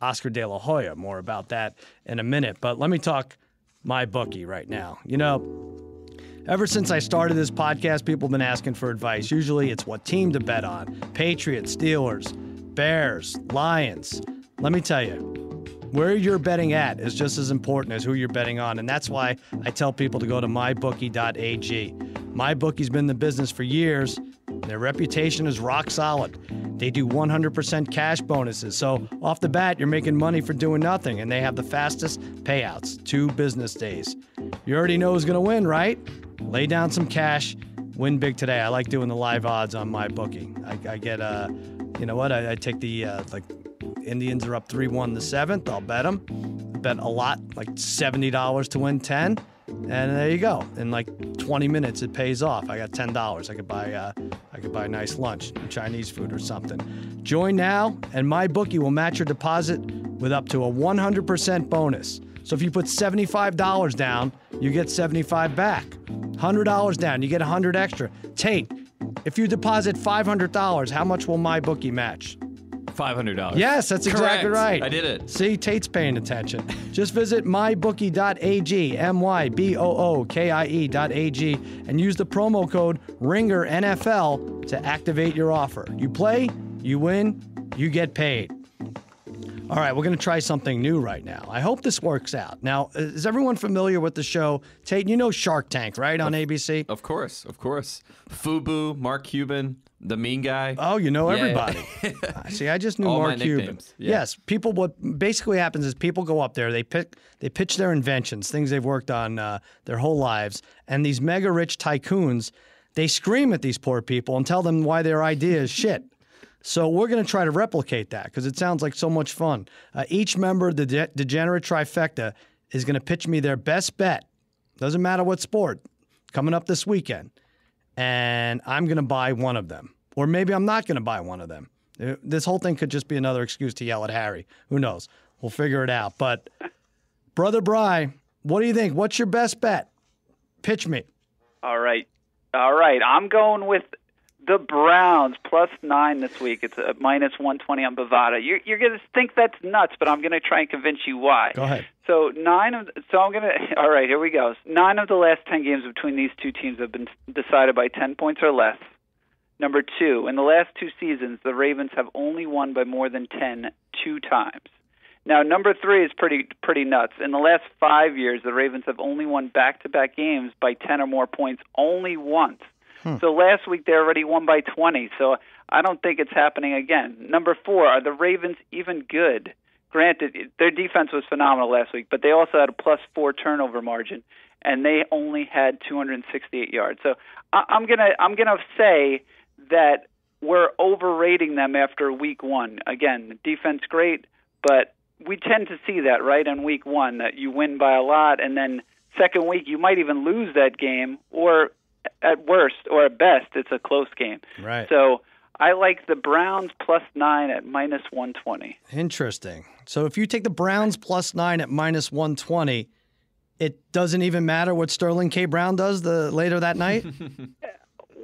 Oscar De La Hoya more about that in a minute. But let me talk my bookie right now. You know, ever since I started this podcast, people have been asking for advice. Usually it's what team to bet on. Patriots, Steelers, Bears, Lions. Let me tell you, where you're betting at is just as important as who you're betting on. And that's why I tell people to go to mybookie.ag. MyBookie's been in the business for years. Their reputation is rock solid. They do 100% cash bonuses. So off the bat, you're making money for doing nothing. And they have the fastest payouts, 2 business days. You already know who's going to win, right? Lay down some cash, win big today. I like doing the live odds on MyBookie. I get, you know what? I take the, Indians are up 3-1 the 7th. I'll bet them. Bet a lot, like $70 to win 10. And there you go. In like 20 minutes, it pays off. I got $10. I could buy a nice lunch, Chinese food or something. Join now, and MyBookie will match your deposit with up to a 100% bonus. So if you put $75 down, you get $75 back. $100 down, you get $100 extra. Tate, if you deposit $500, how much will MyBookie match? $500. Yes, that's exactly right. I did it. See, Tate's paying attention. Just visit mybookie.ag, mybookie.ag, and use the promo code RINGERNFL to activate your offer. You play, you win, you get paid. All right, we're going to try something new right now. I hope this works out. Now, is everyone familiar with the show? Tate, you know Shark Tank, right, on ABC? Of course. FUBU, Mark Cuban, the mean guy. Oh, you know everybody. Yeah. See, I just knew all Mark my Cuban. Nicknames. Yeah. Yes, what basically happens is people go up there, they pitch their inventions, things they've worked on their whole lives, and these mega rich tycoons, they scream at these poor people and tell them why their idea is shit. So we're going to try to replicate that because it sounds like so much fun. Each member of the Degenerate Trifecta is going to pitch me their best bet. Doesn't matter what sport. Coming up this weekend. And I'm going to buy one of them. Or maybe I'm not going to buy one of them. This whole thing could just be another excuse to yell at Harry. Who knows? We'll figure it out. But, Brother Bry, what do you think? What's your best bet? Pitch me. All right. I'm going with the Browns +9 this week. It's a -120 on Bovada. You're going to think that's nuts, but I'm going to try and convince you why. Go ahead. All right, here we go. 9 of the last 10 games between these two teams have been decided by 10 points or less. Number 2, in the last 2 seasons, the Ravens have only won by more than 10 2 times. Now, number 3 is pretty nuts. In the last 5 years, the Ravens have only won back-to-back games by 10 or more points only once. So last week they already won by 20, so I don't think it's happening again. Number 4, are the Ravens even good? Granted, their defense was phenomenal last week, but they also had a +4 turnover margin, and they only had 268 yards. So I'm gonna say that we're overrating them after week 1. Again, the defense great, but we tend to see that, right, on week 1, that you win by a lot, and then second week you might even lose that game, or at worst or at best it's a close game. Right. So I like the Browns +9 at -120. Interesting. So if you take the Browns +9 at -120, it doesn't even matter what Sterling K. Brown does later that night?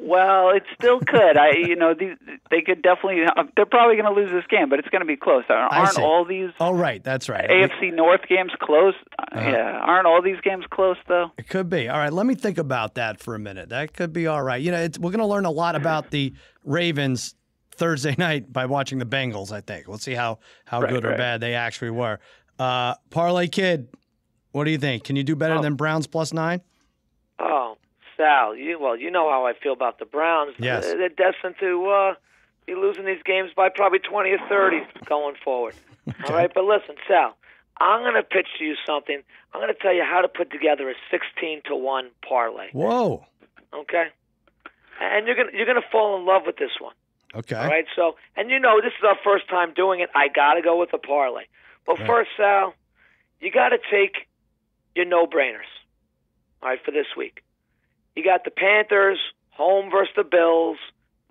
Well, it still could. They could definitely. They're probably going to lose this game, but it's going to be close. Aren't all these? Oh, right. That's right. AFC North games close? Yeah. Aren't all these games close though? It could be. All right. Let me think about that for a minute. That could be all right. We're going to learn a lot about the Ravens Thursday night by watching the Bengals. I think we'll see how good or bad they actually were. Parlay Kid, what do you think? Can you do better than Browns +9? Oh. Sal, you know how I feel about the Browns. Yes. They're destined to be losing these games by probably 20 or 30 going forward. Okay. All right, but listen, Sal, I'm going to pitch to you something. I'm going to tell you how to put together a 16-to-1 parlay. Whoa. Okay? And you're going to fall in love with this one. Okay. All right, so, and this is our first time doing it. I got to go with a parlay. But first, Sal, you got to take your no-brainers, all right, for this week. You got the Panthers, home versus the Bills,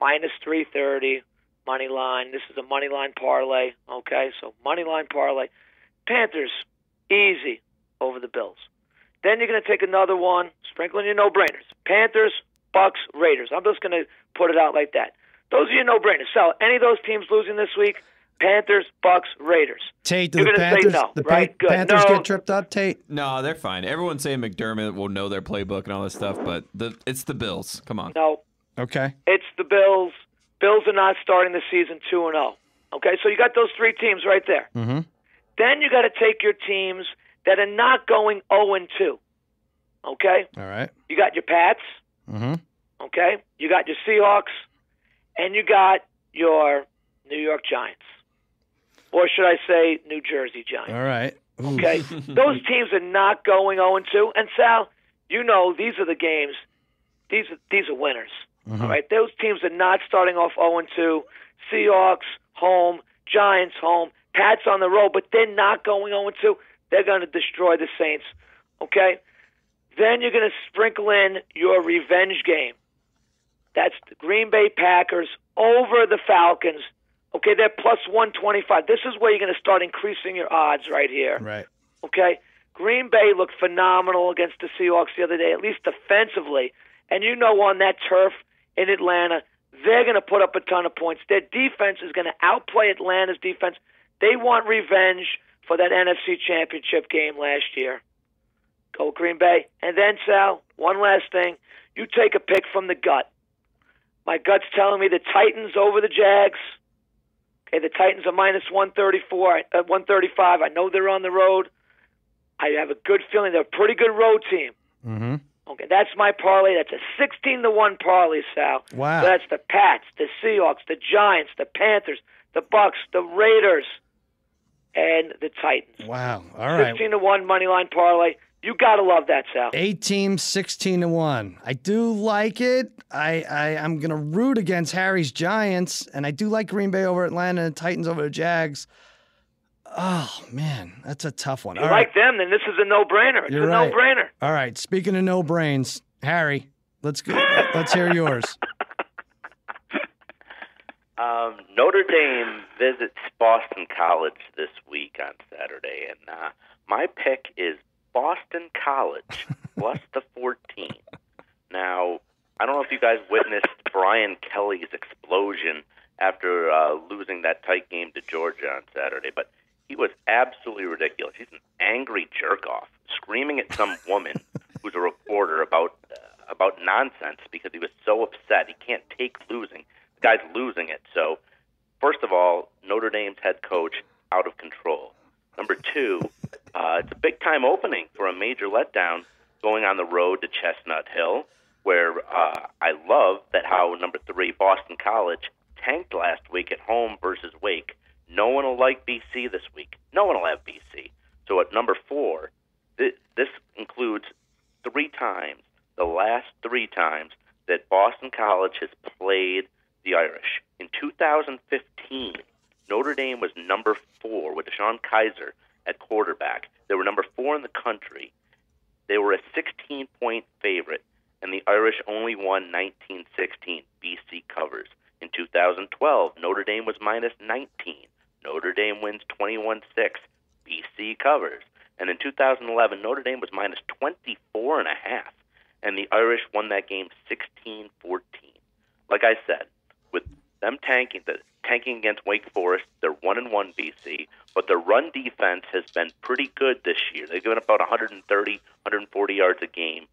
-330, money line. This is a money line parlay, okay? So money line parlay. Panthers, easy over the Bills. Then you're going to take another one, sprinkling your no-brainers. Panthers, Bucks, Raiders. I'm just going to put it out like that. Those are your no-brainers. So any of those teams losing this week, Panthers, Bucks, Raiders. Tate, do the Panthers, right? Good. Panthers get tripped up, Tate? No, they're fine. Everyone's saying McDermott will know their playbook and all this stuff, but it's the Bills. Come on. No. Okay. It's the Bills. Bills are not starting the season 2-0. Okay, so you got those 3 teams right there. Mm-hmm. Then you got to take your teams that are not going 0-2. Okay? All right. You got your Pats. Mm-hmm. Okay? You got your Seahawks. And you got your New York Giants. Or should I say New Jersey Giants? All right. Ooh. Okay? Those teams are not going 0-2. And, Sal, these are the games. These are winners. Mm-hmm. All right? Those teams are not starting off 0-2. Seahawks, home. Giants, home. Pats on the road, but they're not going 0-2. They're going to destroy the Saints. Okay? Then you're going to sprinkle in your revenge game. That's the Green Bay Packers over the Falcons. Okay, they're +125. This is where you're going to start increasing your odds right here. Right. Okay? Green Bay looked phenomenal against the Seahawks the other day, at least defensively. And on that turf in Atlanta, they're going to put up a ton of points. Their defense is going to outplay Atlanta's defense. They want revenge for that NFC Championship game last year. Go Green Bay. And then, Sal, one last thing. You take a pick from the gut. My gut's telling me the Titans over the Jags. Okay, the Titans are -135. I know they're on the road. I have a good feeling they're a pretty good road team. Mm-hmm. Okay, that's my parlay. That's a 16-to-1 parlay, Sal. Wow. So that's the Pats, the Seahawks, the Giants, the Panthers, the Bucks, the Raiders, and the Titans. Wow. All right. 16-to-1 money line parlay. You got to love that, Sal. 8 teams, 16-1. I do like it. I'm going to root against Harry's Giants, and I do like Green Bay over Atlanta and Titans over the Jags. Oh, man, that's a tough one. You like them, then this is a no-brainer. It's a no-brainer. All right, speaking of no-brains, Harry, let's hear yours. Notre Dame visits Boston College this week on Saturday, and my pick is Boston College plus the 14. Now, I don't know if you guys witnessed Brian Kelly's explosion after losing that tight game to Georgia on Saturday, but he was absolutely ridiculous. He's an angry jerk-off, screaming at some woman who's a reporter about nonsense because he was so upset. He can't take losing. The guy's losing it. So, first of all, Notre Dame's head coach out of control. Number two, it's a big-time opening for a major letdown going on the road to Chestnut Hill, where I love that how number 3, Boston College, tanked last week at home versus Wake. No one will like BC this week. No one will have BC. So at number 4, this includes 3 times, the last 3 times, that Boston College has played the Irish. In 2015, Notre Dame was number 4 with Deshaun Kaiser at quarterback. They were number 4 in the country. They were a 16-point favorite, and the Irish only won 19-16. BC covers. In 2012, Notre Dame was minus 19. Notre Dame wins 21-6. BC covers. And in 2011, Notre Dame was minus 24.5, and the Irish won that game 16-14. Like I said, with them tanking against Wake Forest, they're 1-1 BC, but their run defense has been pretty good this year. They've given about 130, 140 yards a game.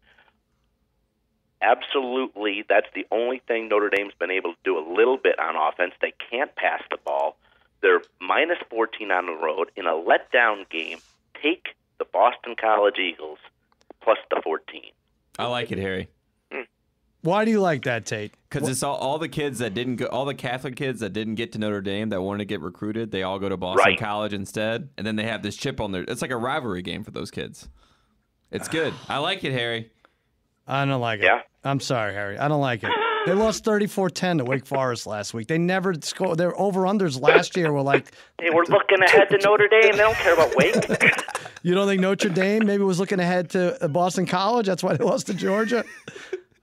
Absolutely, that's the only thing Notre Dame's been able to do a little bit on offense. They can't pass the ball. They're minus 14 on the road. In a letdown game, take the Boston College Eagles plus the 14. I like it, Harry. Why do you like that, Tate? Because it's all the kids that didn't go, all the Catholic kids that didn't get to Notre Dame that wanted to get recruited, they all go to Boston College instead, and then they have this chip on their. It's like a rivalry game for those kids. It's good. I like it, Harry. I don't like it. Yeah. I'm sorry, Harry. I don't like it. They lost 34-10 to Wake Forest last week. They never scored. Their over-unders last year were like... They were looking ahead to Notre Dame. They don't care about Wake. You don't think Notre Dame maybe was looking ahead to Boston College? That's why they lost to Georgia?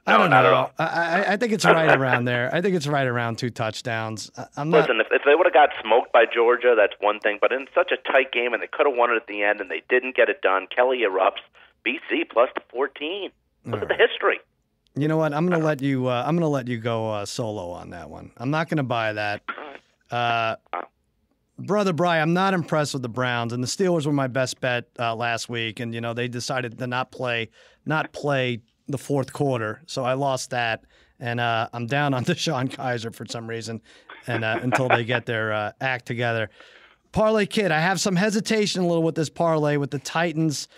I don't know. Not at all. I think it's right around there. I think it's right around 2 touchdowns. Listen, if they would have got smoked by Georgia, that's one thing. But in such a tight game, and they could have won it at the end, and they didn't get it done, Kelly erupts. BC plus the 14. Look at the history. You know what? I'm gonna let you. I'm gonna let you go solo on that one. I'm not gonna buy that. Brother Bry, I'm not impressed with the Browns, and the Steelers were my best bet last week, and they decided to not play the fourth quarter, so I lost that, and I'm down on Deshaun Kaiser for some reason, and until they get their act together. Parlay Kid, I have some hesitation a little with this parlay with the Titans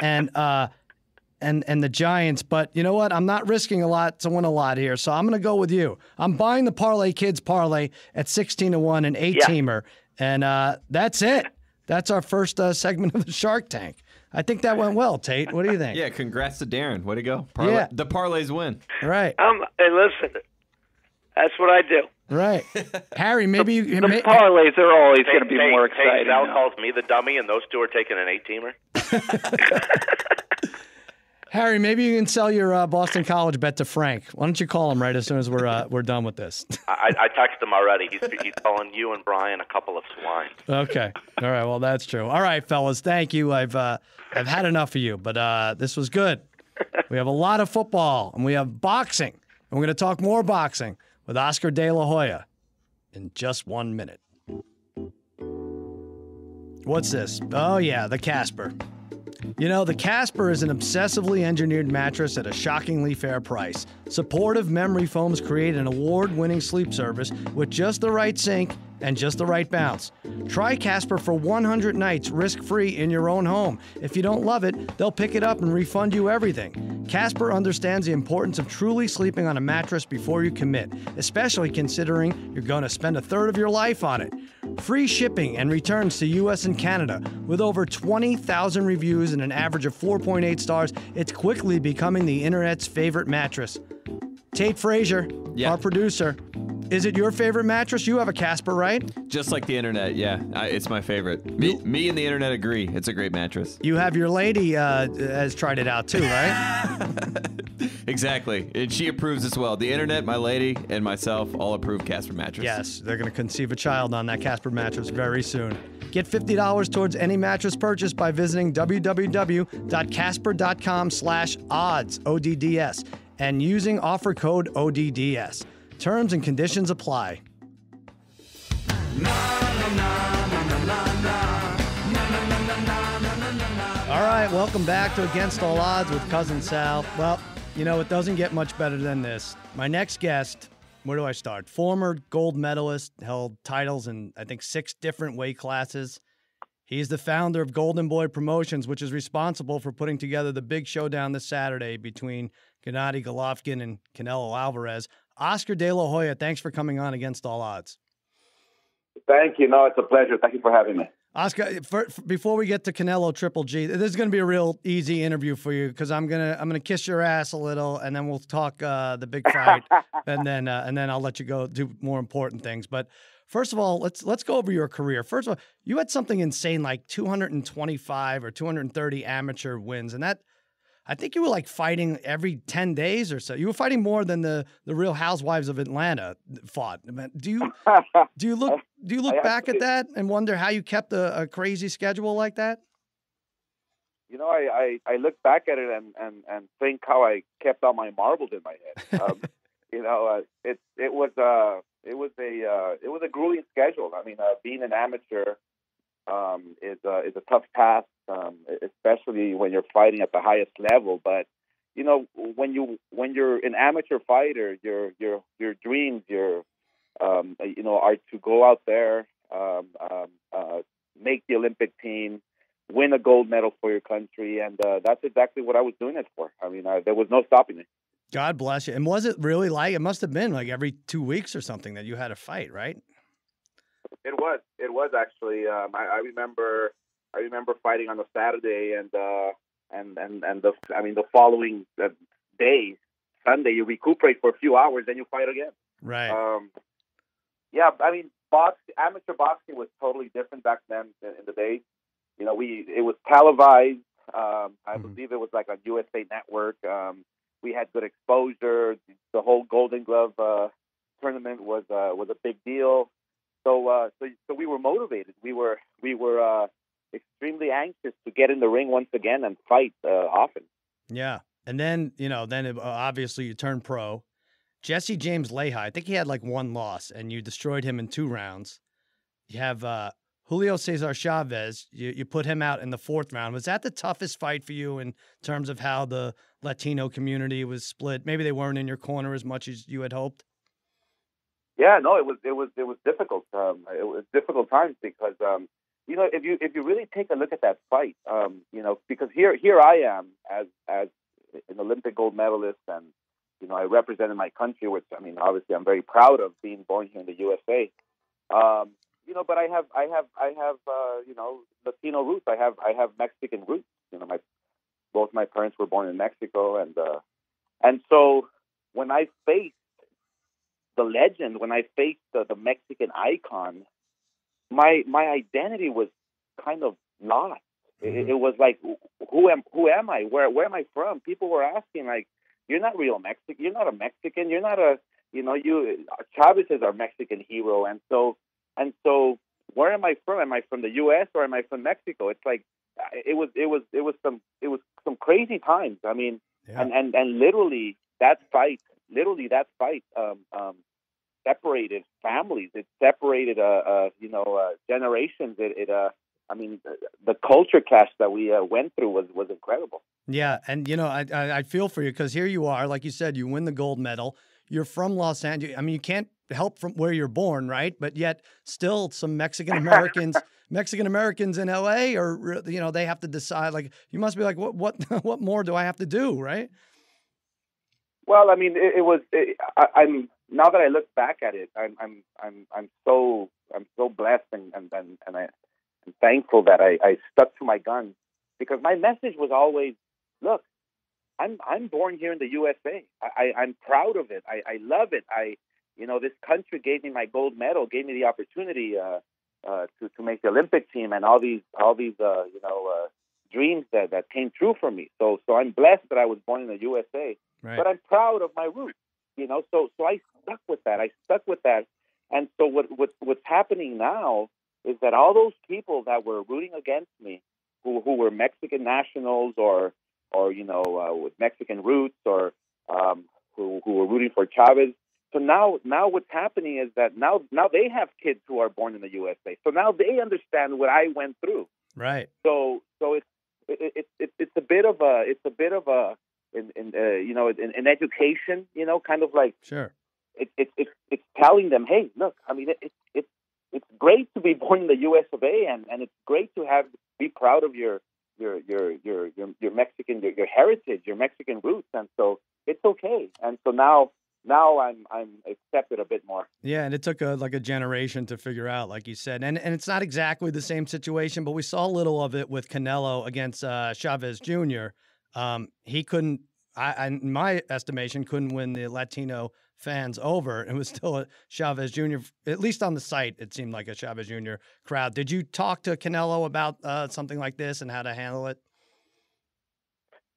and the Giants, but you know what? I'm not risking a lot to win a lot here, so I'm going to go with you. I'm buying the Parlay Kids parlay at 16-1, an 8-teamer, and that's it. That's our first segment of the Shark Tank. I think that went well, Tate. What do you think? Yeah, congrats to Darren. Way to go. Yeah. The parlays win. Right. Hey, listen, that's what I do. Right. Harry, maybe the parlays are always going to be more exciting. Sal calls me the dummy, and those two are taking an 8-teamer. Harry, maybe you can sell your Boston College bet to Frank. Why don't you call him right as soon as we're done with this? I texted him already. He's calling you and Brian a couple of swine. Okay. All right. Well, that's true. All right, fellas. Thank you. I've had enough of you, but this was good. We have a lot of football, and we have boxing. And we're going to talk more boxing with Oscar De La Hoya in just 1 minute. What's this? Oh, yeah, the Casper. The Casper is an obsessively engineered mattress at a shockingly fair price. Supportive memory foams create an award-winning sleep service with just the right sink and just the right bounce. Try Casper for 100 nights risk-free in your own home. If you don't love it, they'll pick it up and refund you everything. Casper understands the importance of truly sleeping on a mattress before you commit, especially considering you're going to spend a third of your life on it. Free shipping and returns to U.S. and Canada. With over 20,000 reviews and an average of 4.8 stars, it's quickly becoming the internet's favorite mattress. Tate Frazier, our producer, is it your favorite mattress? You have a Casper, right? Just like the internet, yeah. It's my favorite. Me and the internet agree. It's a great mattress. You have your lady has tried it out too, right? Exactly. And she approves as well. The internet, my lady, and myself all approve Casper mattress. Yes, they're going to conceive a child on that Casper mattress very soon. Get $50 towards any mattress purchase by visiting www.casper.com/odds, ODDS, and using offer code ODDS. Terms and conditions apply. All right, welcome back to Against All Odds with Cousin Sal. Well, you know, it doesn't get much better than this. My next guest, where do I start? Former gold medalist, held titles in, I think, 6 different weight classes. He's the founder of Golden Boy Promotions, which is responsible for putting together the big showdown this Saturday between Gennady Golovkin and Canelo Alvarez. Oscar De La Hoya, thanks for coming on Against All Odds. Thank you. No, it's a pleasure. Thank you for having me. Oscar, before we get to Canelo Triple G, this is going to be a real easy interview for you because I'm gonna kiss your ass a little, and then we'll talk the big fight, and then I'll let you go do more important things. But first of all, let's go over your career. First of all, you had something insane like 225 or 230 amateur wins, and that I think you were like fighting every 10 days or so. You were fighting more than the Real Housewives of Atlanta fought. Do you look back at that and wonder how you kept a crazy schedule like that? You know, I look back at it and think how I kept all my marbles in my head. You know, it was a grueling schedule. I mean, being an amateur is a tough task, especially when you're fighting at the highest level. But you know, when you're an amateur fighter, your dreams, are to go out there, make the Olympic team, win a gold medal for your country, and that's exactly what I was doing it for. I mean, there was no stopping me. God bless you. And was it really like, it must have been like every 2 weeks or something that you had a fight, right? It was actually. I remember fighting on a Saturday, and the following day, Sunday, you recuperate for a few hours, then you fight again. Right. Yeah, I mean, amateur boxing was totally different back then in the days. You know, it was televised. I believe it was like on USA Network. We had good exposure. The whole Golden Glove tournament was a big deal. So we were motivated. We were extremely anxious to get in the ring once again and fight often. Yeah, and then obviously you turned pro. Jesse James Lehi, I think he had like 1 loss, and you destroyed him in 2 rounds. You have Julio Cesar Chavez. You put him out in the 4th round. Was that the toughest fight for you in terms of how the Latino community was split? Maybe they weren't in your corner as much as you had hoped. Yeah, no, it was difficult. It was difficult times because you know, if you really take a look at that fight, you know, because here I am as an Olympic gold medalist, and you know, I represented my country, which I mean, obviously, I'm very proud of being born here in the USA. You know, but I have you know, Latino roots. I have Mexican roots. You know, both my parents were born in Mexico, and so when I faced the legend, when I faced the Mexican icon, my identity was kind of lost. It was like, who am I? Where am I from? People were asking, like, you're not real Mexican. You're not a Mexican. You're not Chavez is our Mexican hero. And so where am I from? Am I from the U.S. or am I from Mexico? It's like, it was some crazy times. I mean, yeah. and literally that fight separated families. It separated generations. I mean, the culture clash that we went through was incredible. Yeah, and you know, I feel for you because here you are, like you said, you win the gold medal. You're from Los Angeles. I mean, you can't help from where you're born, right? But yet, still, some Mexican Americans in LA, or you know, they have to decide. Like, you must be like, what more do I have to do, right? Well, I mean, I'm now that I look back at it, I'm so so blessed and I'm thankful that I stuck to my guns, because my message was always, look, I'm born here in the USA. I'm proud of it. I love it. This country gave me my gold medal, gave me the opportunity to make the Olympic team, and all these dreams that came true for me. So I'm blessed that I was born in the USA. Right. But I'm proud of my roots. So I stuck with that. And so what's happening now is that all those people that were rooting against me, who were Mexican nationals or with Mexican roots, or who were rooting for Chavez. So now what's happening is that now they have kids who are born in the USA. So now they understand what I went through. Right. So it's a bit of a in education, kind of like, sure. It's telling them, hey, look, I mean, it's great to be born in the US of A, and it's great to be proud of your Mexican, your heritage, your Mexican roots, and so it's okay. And so now I'm accepted a bit more. Yeah, and it took a generation to figure out, like you said, and it's not exactly the same situation, but we saw a little of it with Canelo against Chavez Jr. He couldn't, in my estimation, couldn't win the Latino fans over. It was still a Chavez Jr., at least on the site, it seemed like a Chavez Jr. crowd. Did you talk to Canelo about something like this and how to handle it?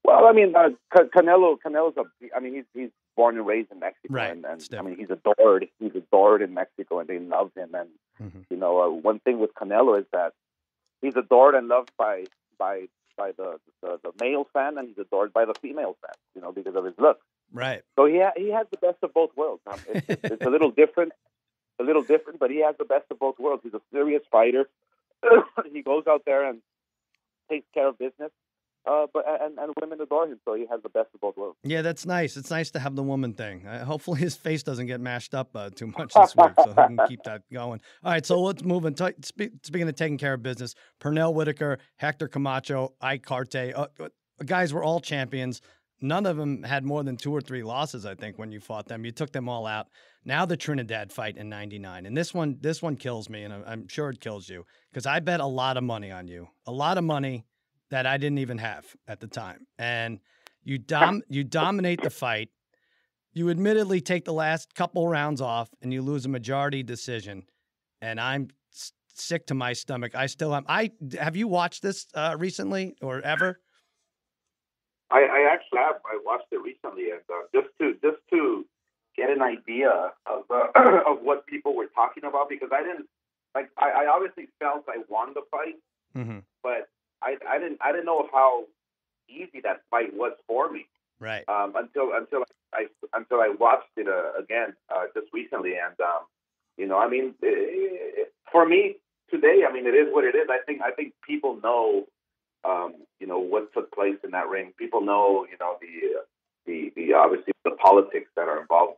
Well, I mean, Canelo's he's born and raised in Mexico, right. and I mean, he's adored in Mexico, and they love him. And one thing with Canelo is that he's adored and loved by the male fan, and he's adored by the female fan, because of his looks. Right. So he has the best of both worlds. It's a little different, but he has the best of both worlds. He's a serious fighter. He goes out there and takes care of business. But women adore him, so he has the best of both worlds. Yeah, that's nice. It's nice to have the woman thing. Hopefully his face doesn't get mashed up too much this week, so he can keep that going. All right, so let's move on. Speaking of taking care of business, Pernell Whitaker, Hector Camacho, Ike Carte, guys were all champions. None of them had more than 2 or 3 losses, I think, when you fought them. You took them all out. Now the Trinidad fight in '99, and this one kills me, and I'm sure it kills you, because I bet a lot of money on you, a lot of money that I didn't even have at the time. And you dominate the fight. You admittedly take the last couple rounds off, and you lose a majority decision. And I'm sick to my stomach. I still am. Have you watched this recently or ever? I actually have. I watched it recently, and just to get an idea of what people were talking about, because I didn't I obviously felt I won the fight, but I didn't know how easy that fight was for me. Right. Until I watched it again just recently, and I mean, for me today, I mean, it is what it is. I think people know. What took place in that ring. People know, the obviously the politics that are involved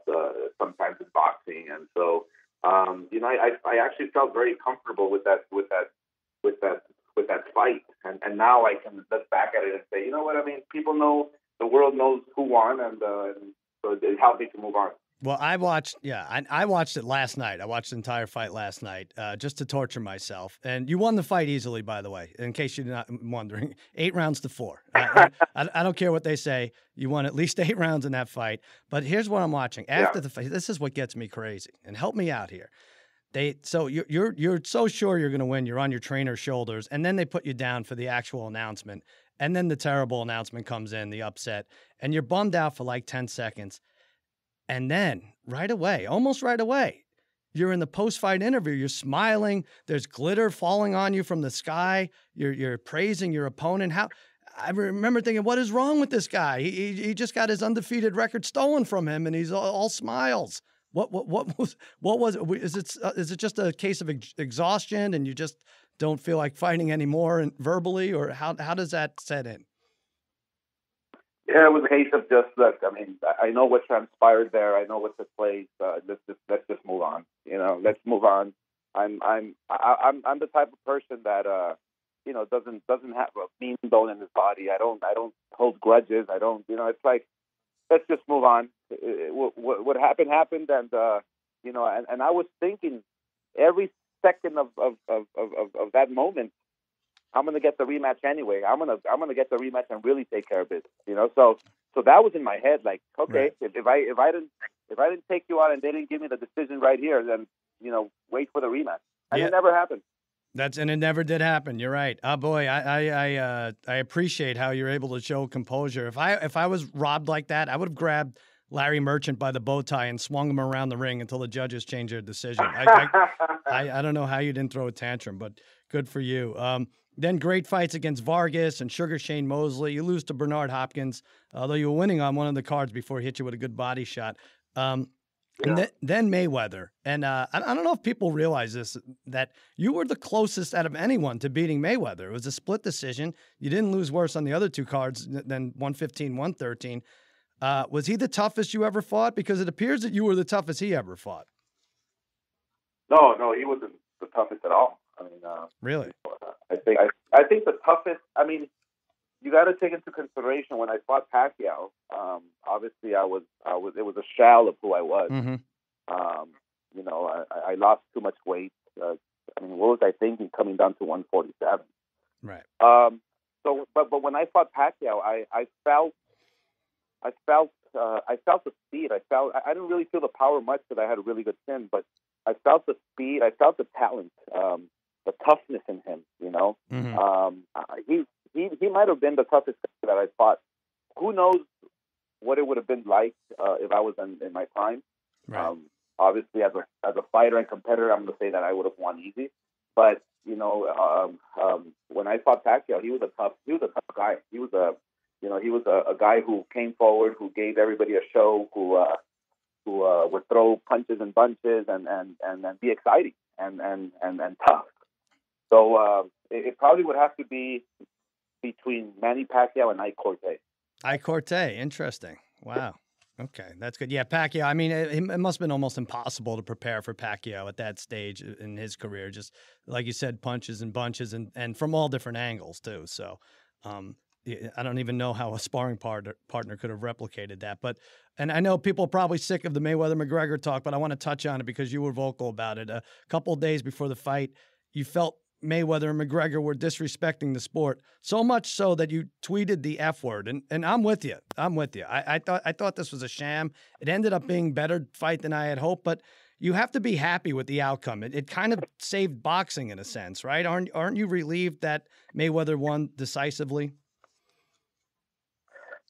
sometimes in boxing, and so I actually felt very comfortable with that fight, and now I can look back at it and say, you know what I mean. People know, the world knows who won, and so it helped me to move on. Well, I watched it last night. I watched the entire fight last night just to torture myself. And you won the fight easily, by the way, in case you're not wondering. 8 rounds to 4. I don't care what they say. You won at least 8 rounds in that fight. But here's what I'm watching. After the fight, this is what gets me crazy. And help me out here. So you're so sure you're going to win. You're on your trainer's shoulders. And then they put you down for the actual announcement. And then the terrible announcement comes in, the upset. And you're bummed out for like 10 seconds. And then almost right away, you're in the post-fight interview. You're smiling. There's glitter falling on you from the sky. You're praising your opponent. I remember thinking, what is wrong with this guy? He just got his undefeated record stolen from him, and he's all smiles. What was it? Is it just a case of exhaustion, and you just don't feel like fighting anymore verbally, or how does that set in? Yeah, it was a case of just, look, I mean, I know what transpired there. I know what took place. Let's just move on. Let's move on. I'm the type of person that doesn't have a mean bone in his body. I don't hold grudges. I don't. It's like, let's just move on. What happened, and and I was thinking every second of that moment, I'm gonna get the rematch anyway. I'm gonna get the rematch and really take care of business. So that was in my head. Like, okay, right. if I didn't take you out and they didn't give me the decision right here, then wait for the rematch. And it never happened. And it never did happen. You're right. Oh boy, I appreciate how you're able to show composure. If I was robbed like that, I would have grabbed Larry Merchant by the bow tie and swung him around the ring until the judges changed their decision. I don't know how you didn't throw a tantrum, but good for you. Then great fights against Vargas and Sugar Shane Mosley. You lose to Bernard Hopkins, although you were winning on one of the cards before he hit you with a good body shot. And then Mayweather. And I don't know if people realize this, that you were the closest out of anyone to beating Mayweather. It was a split decision. You didn't lose worse on the other two cards than 115, 113. Was he the toughest you ever fought? Because it appears that you were the toughest he ever fought. No, he wasn't the toughest at all. I mean, really? I think the toughest. I mean, you got to take into consideration when I fought Pacquiao. Obviously, it was a shell of who I was. Mm-hmm. I lost too much weight. I mean, what was I thinking coming down to 147? Right. But when I fought Pacquiao, I felt the speed. I didn't really feel the power much because I had a really good chin, but I felt the speed. I felt the talent, the toughness in him. Mm-hmm. He might have been the toughest guy that I fought. Who knows what it would have been like if I was in my prime. Right. Obviously, as a fighter and competitor, I'm going to say that I would have won easy. But when I fought Pacquiao, he was a tough guy. He was a guy who came forward, who gave everybody a show, who would throw punches and bunches and be exciting and tough. So it probably would have to be between Manny Pacquiao and Ike Corte. Ike Corte, interesting. Wow. Okay, that's good. Yeah, Pacquiao. I mean, it must have been almost impossible to prepare for Pacquiao at that stage in his career. Just like you said, punches and bunches and from all different angles too. So I don't even know how a sparring partner could have replicated that. And I know people are probably sick of the Mayweather-McGregor talk, but I want to touch on it because you were vocal about it. A couple of days before the fight, you felt Mayweather and McGregor were disrespecting the sport, so much so that you tweeted the F word. And I'm with you. I thought this was a sham. It ended up being a better fight than I had hoped, but you have to be happy with the outcome. It kind of saved boxing in a sense, right? Aren't you relieved that Mayweather won decisively?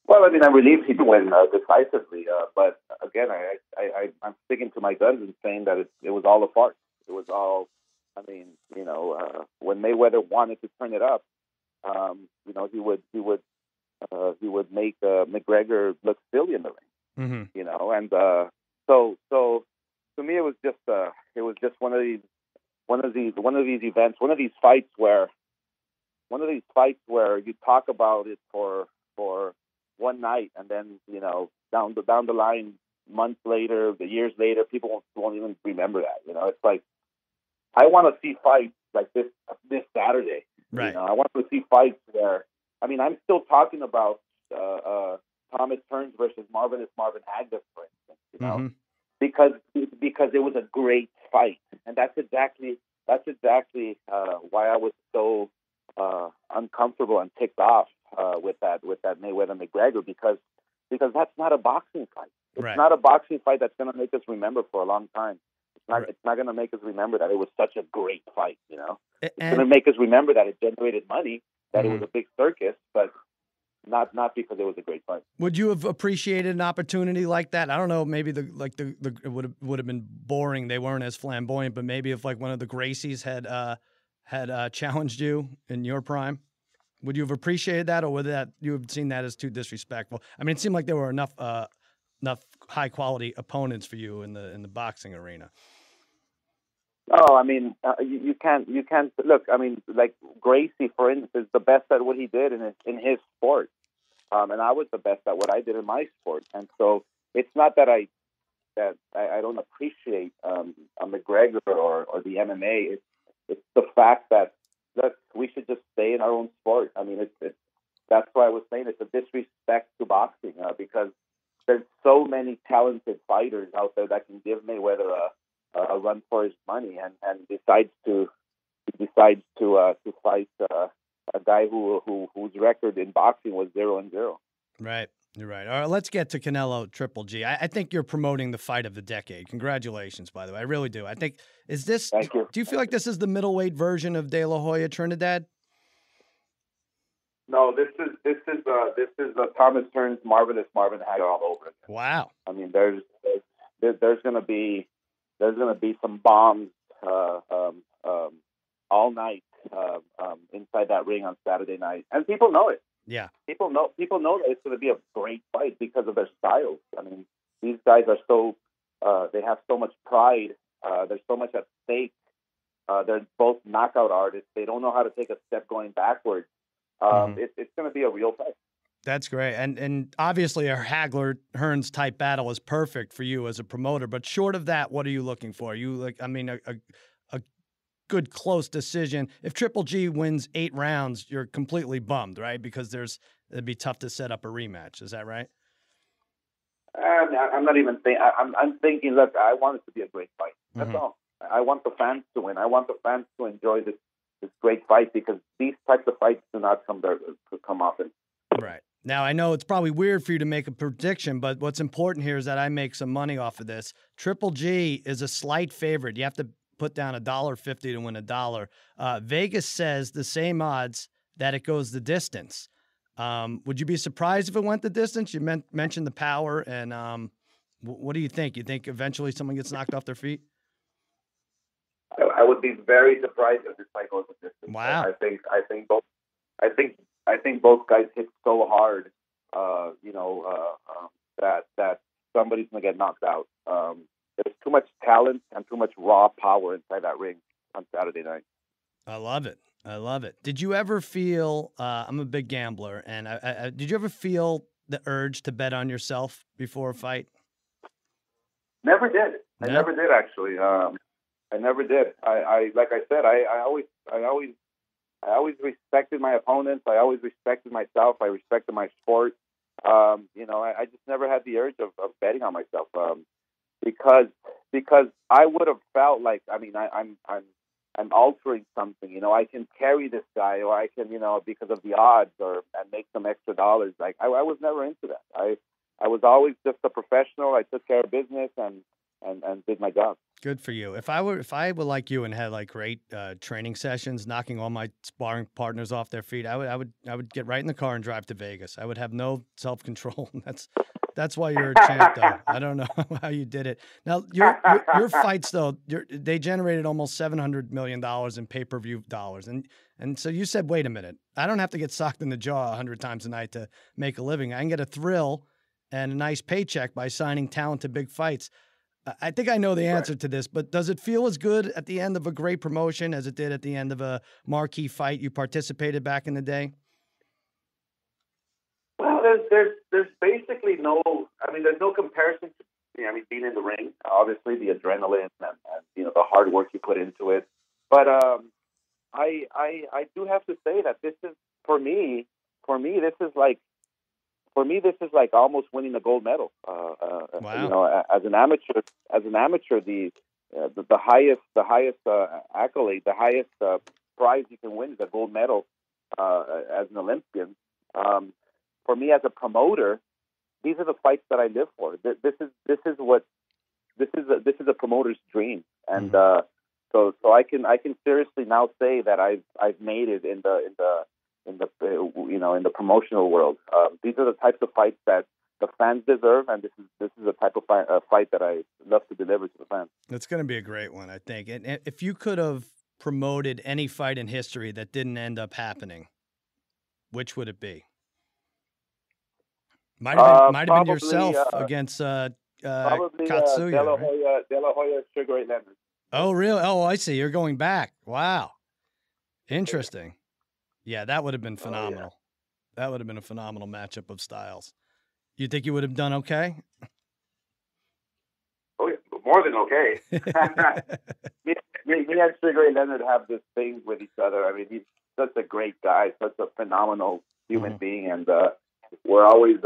Well, I mean, I'm relieved he didn't win decisively, but again, I'm sticking to my guns and saying that it was all a farce. It was all. I mean, when Mayweather wanted to turn it up, he would make McGregor look silly in the ring. Mm-hmm. And so to me, it was just one of these events, one of these fights where you talk about it for one night, and then down the line, months later, the years later, people won't even remember that. It's like, I want to see fights like this Saturday. Right. I want to see fights where, I mean, I'm still talking about Thomas Hearns versus Marvin Hagler, for instance. Mm-hmm. Because it was a great fight, and that's exactly why I was so uncomfortable and ticked off with that Mayweather McGregor because that's not a boxing fight. It's not a boxing fight that's going to make us remember for a long time. It's not going to make us remember that it was such a great fight, It's going to make us remember that it generated money, that it was a big circus, but not because it was a great fight. Would you have appreciated an opportunity like that? I don't know. Maybe it would have been boring. They weren't as flamboyant, but maybe if like one of the Gracies had challenged you in your prime, would you have appreciated that, or would you have seen that as too disrespectful? I mean, it seemed like there were enough high quality opponents for you in the boxing arena. Oh, I mean, you can't look. I mean, like Gracie, for instance, is the best at what he did in his sport, and I was the best at what I did in my sport. And so it's not that I don't appreciate a McGregor or the MMA. It's the fact that we should just stay in our own sport. I mean, that's why I was saying it's a disrespect to boxing because there's so many talented fighters out there that can give Mayweather a run for his money, and decides to fight a guy whose record in boxing was 0-0. Right. You're right. All right, let's get to Canelo Triple G. I think you're promoting the fight of the decade. Congratulations, by the way. I really do. I think, is this, Thank you. Do you feel like this is the middleweight version of De La Hoya Trinidad? No, this is Thomas Hearns Marvin Hagler all over again. Wow. I mean, there's going to be some bombs all night inside that ring on Saturday night, and people know it. Yeah, people know that it's going to be a great fight because of their styles. I mean, these guys are so they have so much pride. There's so much at stake. They're both knockout artists. They don't know how to take a step going backwards. It's going to be a real fight. That's great. And obviously a Hagler-Hearns type battle is perfect for you as a promoter. But short of that, what are you looking for? A good close decision. If Triple G wins 8 rounds, you're completely bummed, right? Because it'd be tough to set up a rematch. Is that right? I'm not even thinking. I'm thinking, look, I want it to be a great fight. That's all. I want the fans to win. I want the fans to enjoy this great fight, because these types of fights do not come often. Right. Now, I know it's probably weird for you to make a prediction, but what's important here is that I make some money off of this. Triple G is a slight favorite. You have to put down $1.50 to win $1. Vegas says the same odds that it goes the distance. Would you be surprised if it went the distance? You mentioned the power, and what do you think? You think eventually someone gets knocked off their feet? I would be very surprised if this fight goes the distance. Wow. I think both guys hit so hard, that somebody's gonna get knocked out. There's too much talent and too much raw power inside that ring on Saturday night. I love it. I love it. Did you ever feel? I'm a big gambler, and did you ever feel the urge to bet on yourself before a fight? Never did. I never did, actually. I never did. I like I said, I always respected my opponents. I always respected myself. I respected my sport. I just never had the urge of betting on myself, because I would have felt like, I mean, I'm altering something. I can carry this guy, or I can, because of the odds, and make some extra dollars. Like I was never into that. I was always just a professional. I took care of business and did my job. Good for you. If I were like you and had like great training sessions, knocking all my sparring partners off their feet, I would get right in the car and drive to Vegas. I would have no self-control. That's why you're a champ, though. I don't know how you did it. Now your fights, though, they generated almost $700 million in pay-per-view dollars, and so you said, wait a minute, I don't have to get socked in the jaw 100 times a night to make a living. I can get a thrill and a nice paycheck by signing talent to big fights. I think I know the answer to this, but does it feel as good at the end of a great promotion as it did at the end of a marquee fight you participated back in the day? Well, there's basically there's no comparison to being in the ring. Obviously, the adrenaline and the hard work you put into it. But I do have to say that this is for me this is like almost winning a gold medal. Wow. As an amateur, the highest accolade, the highest prize you can win is a gold medal as an Olympian. For me, as a promoter, these are the fights that I live for. This is a promoter's dream, and so I can seriously now say that I've made it in the promotional world. These are the types of fights that the fans deserve, and this is the type of fight that I love to deliver to the fans. It's going to be a great one, I think. And if you could have promoted any fight in history that didn't end up happening, which would it be? Might have been yourself against Katsuya. De La Hoya, Sugar Ray Leonard. Oh, really? Oh, I see. You're going back. Wow. Interesting. Yeah, that would have been phenomenal. Oh, yeah. That would have been a phenomenal matchup of styles. You think you would have done okay? Oh, yeah, more than okay. me and Sugar Ray Leonard have this thing with each other. I mean, he's such a great guy, such a phenomenal human being, and we're always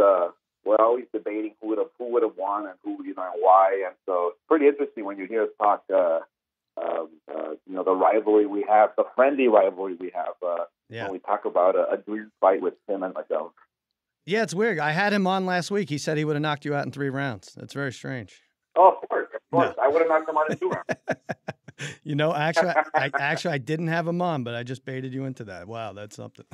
we're always debating who would have won and who, and why. And so it's pretty interesting when you hear us talk, the rivalry we have, the friendly rivalry we have when we talk about a dream fight with him and myself. Yeah, it's weird. I had him on last week. He said he would have knocked you out in 3 rounds. That's very strange. Oh, of course. No. I would have knocked him out in 2 rounds. Actually, I didn't have him on, but I just baited you into that. Wow, that's something.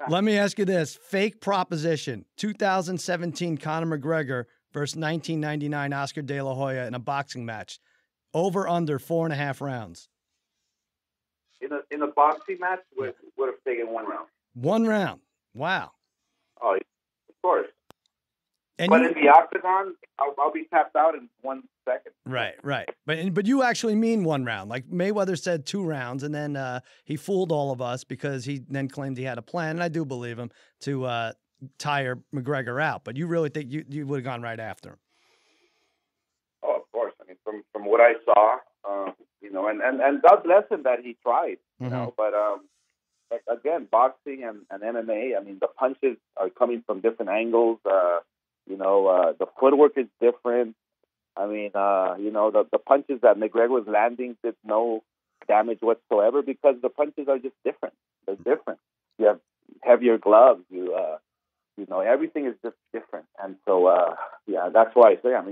Let me ask you this. Fake proposition. 2017 Conor McGregor versus 1999 Oscar De La Hoya in a boxing match. Over under 4.5 rounds. In a boxing match, would have taken 1 round. 1 round. Wow. Oh, of course. And but in the octagon, I'll be tapped out in 1 second. Right. But you actually mean 1 round. Like Mayweather said 2 rounds, and then he fooled all of us because he then claimed he had a plan, and I do believe him, to tire McGregor out. But you really think you would have gone right after him? Oh, of course. I mean, from what I saw, and God bless him that he tried, but again, boxing and MMA, I mean, the punches are coming from different angles. The footwork is different. I mean, the punches that McGregor was landing did no damage whatsoever because the punches are just different. They're different. You have heavier gloves. Everything is just different. And so, that's why I say, it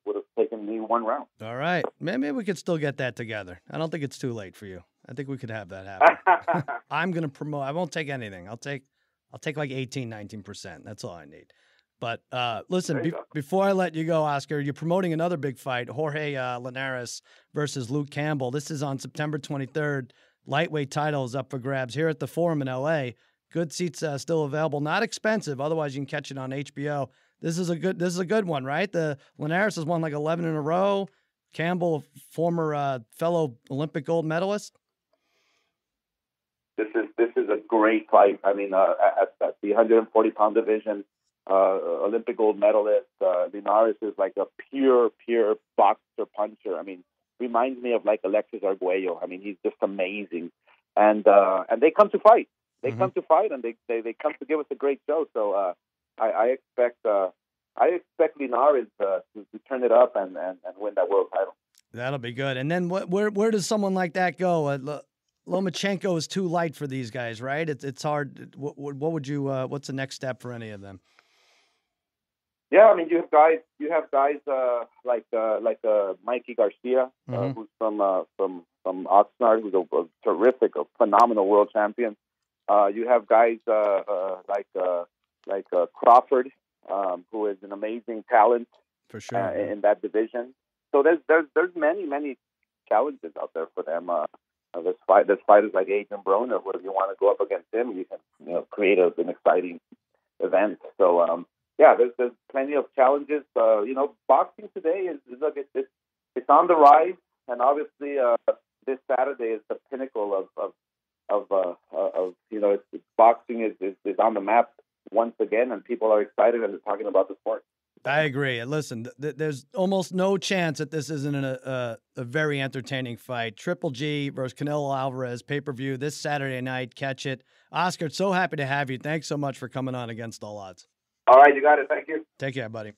would have taken me 1 round. All right. Maybe we could still get that together. I don't think it's too late for you. I think we could have that happen. I'm going to promote. I won't take anything. I'll take like 18, 19%. That's all I need. But listen, before I let you go, Oscar, you're promoting another big fight, Jorge Linares versus Luke Campbell. This is on September 23rd. Lightweight title is up for grabs here at the Forum in L.A. Good seats still available. Not expensive. Otherwise, you can catch it on HBO. This is a good one, right? The Linares has won like 11 in a row. Campbell, former fellow Olympic gold medalist. This is a great fight. I mean, at the 140-pound division, Olympic gold medalist. Linares is like a pure boxer puncher. I mean, reminds me of like Alexis Arguello. I mean, he's just amazing. And they come to fight. They come to fight, and they come to give us a great show. So I expect Linares to turn it up and win that world title. That'll be good. And then where does someone like that go? Lomachenko is too light for these guys, right? It's hard. What would you? What's the next step for any of them? Yeah, I mean, you have guys like Mikey Garcia, who's from Oxnard, who's a terrific, a phenomenal world champion. You have guys like Crawford, who is an amazing talent for sure in that division. So there's many challenges out there for them. There's fighters like Adrian Broner, where if you want to go up against him, you can create an exciting event. So there's plenty of challenges. Boxing today is it's on the rise, and obviously this Saturday is the pinnacle of boxing is on the map once again, and people are excited and they're talking about the sport. I agree. And listen, there's almost no chance that this isn't a very entertaining fight. Triple G versus Canelo Alvarez, pay-per-view this Saturday night. Catch it. Oscar, so happy to have you. Thanks so much for coming on Against All Odds. All right, you got it. Thank you. Take care, buddy.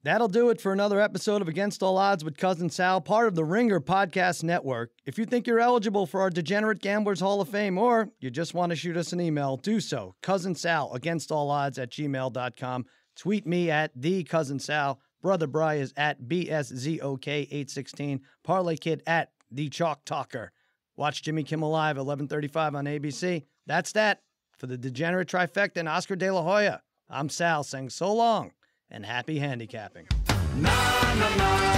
That'll do it for another episode of Against All Odds with Cousin Sal, part of the Ringer Podcast Network. If you think you're eligible for our Degenerate Gamblers Hall of Fame, or you just want to shoot us an email, do so. Cousin Sal, againstalodds@gmail.com. Tweet me at @TheCousinSal. Brother Bry is at BSZOK816. Parlay Kid at TheChalkTalker. Watch Jimmy Kimmel Live, 11:35 on ABC. That's that. For the Degenerate Trifecta and Oscar De La Hoya, I'm Sal saying so long and happy handicapping. Na, na, na.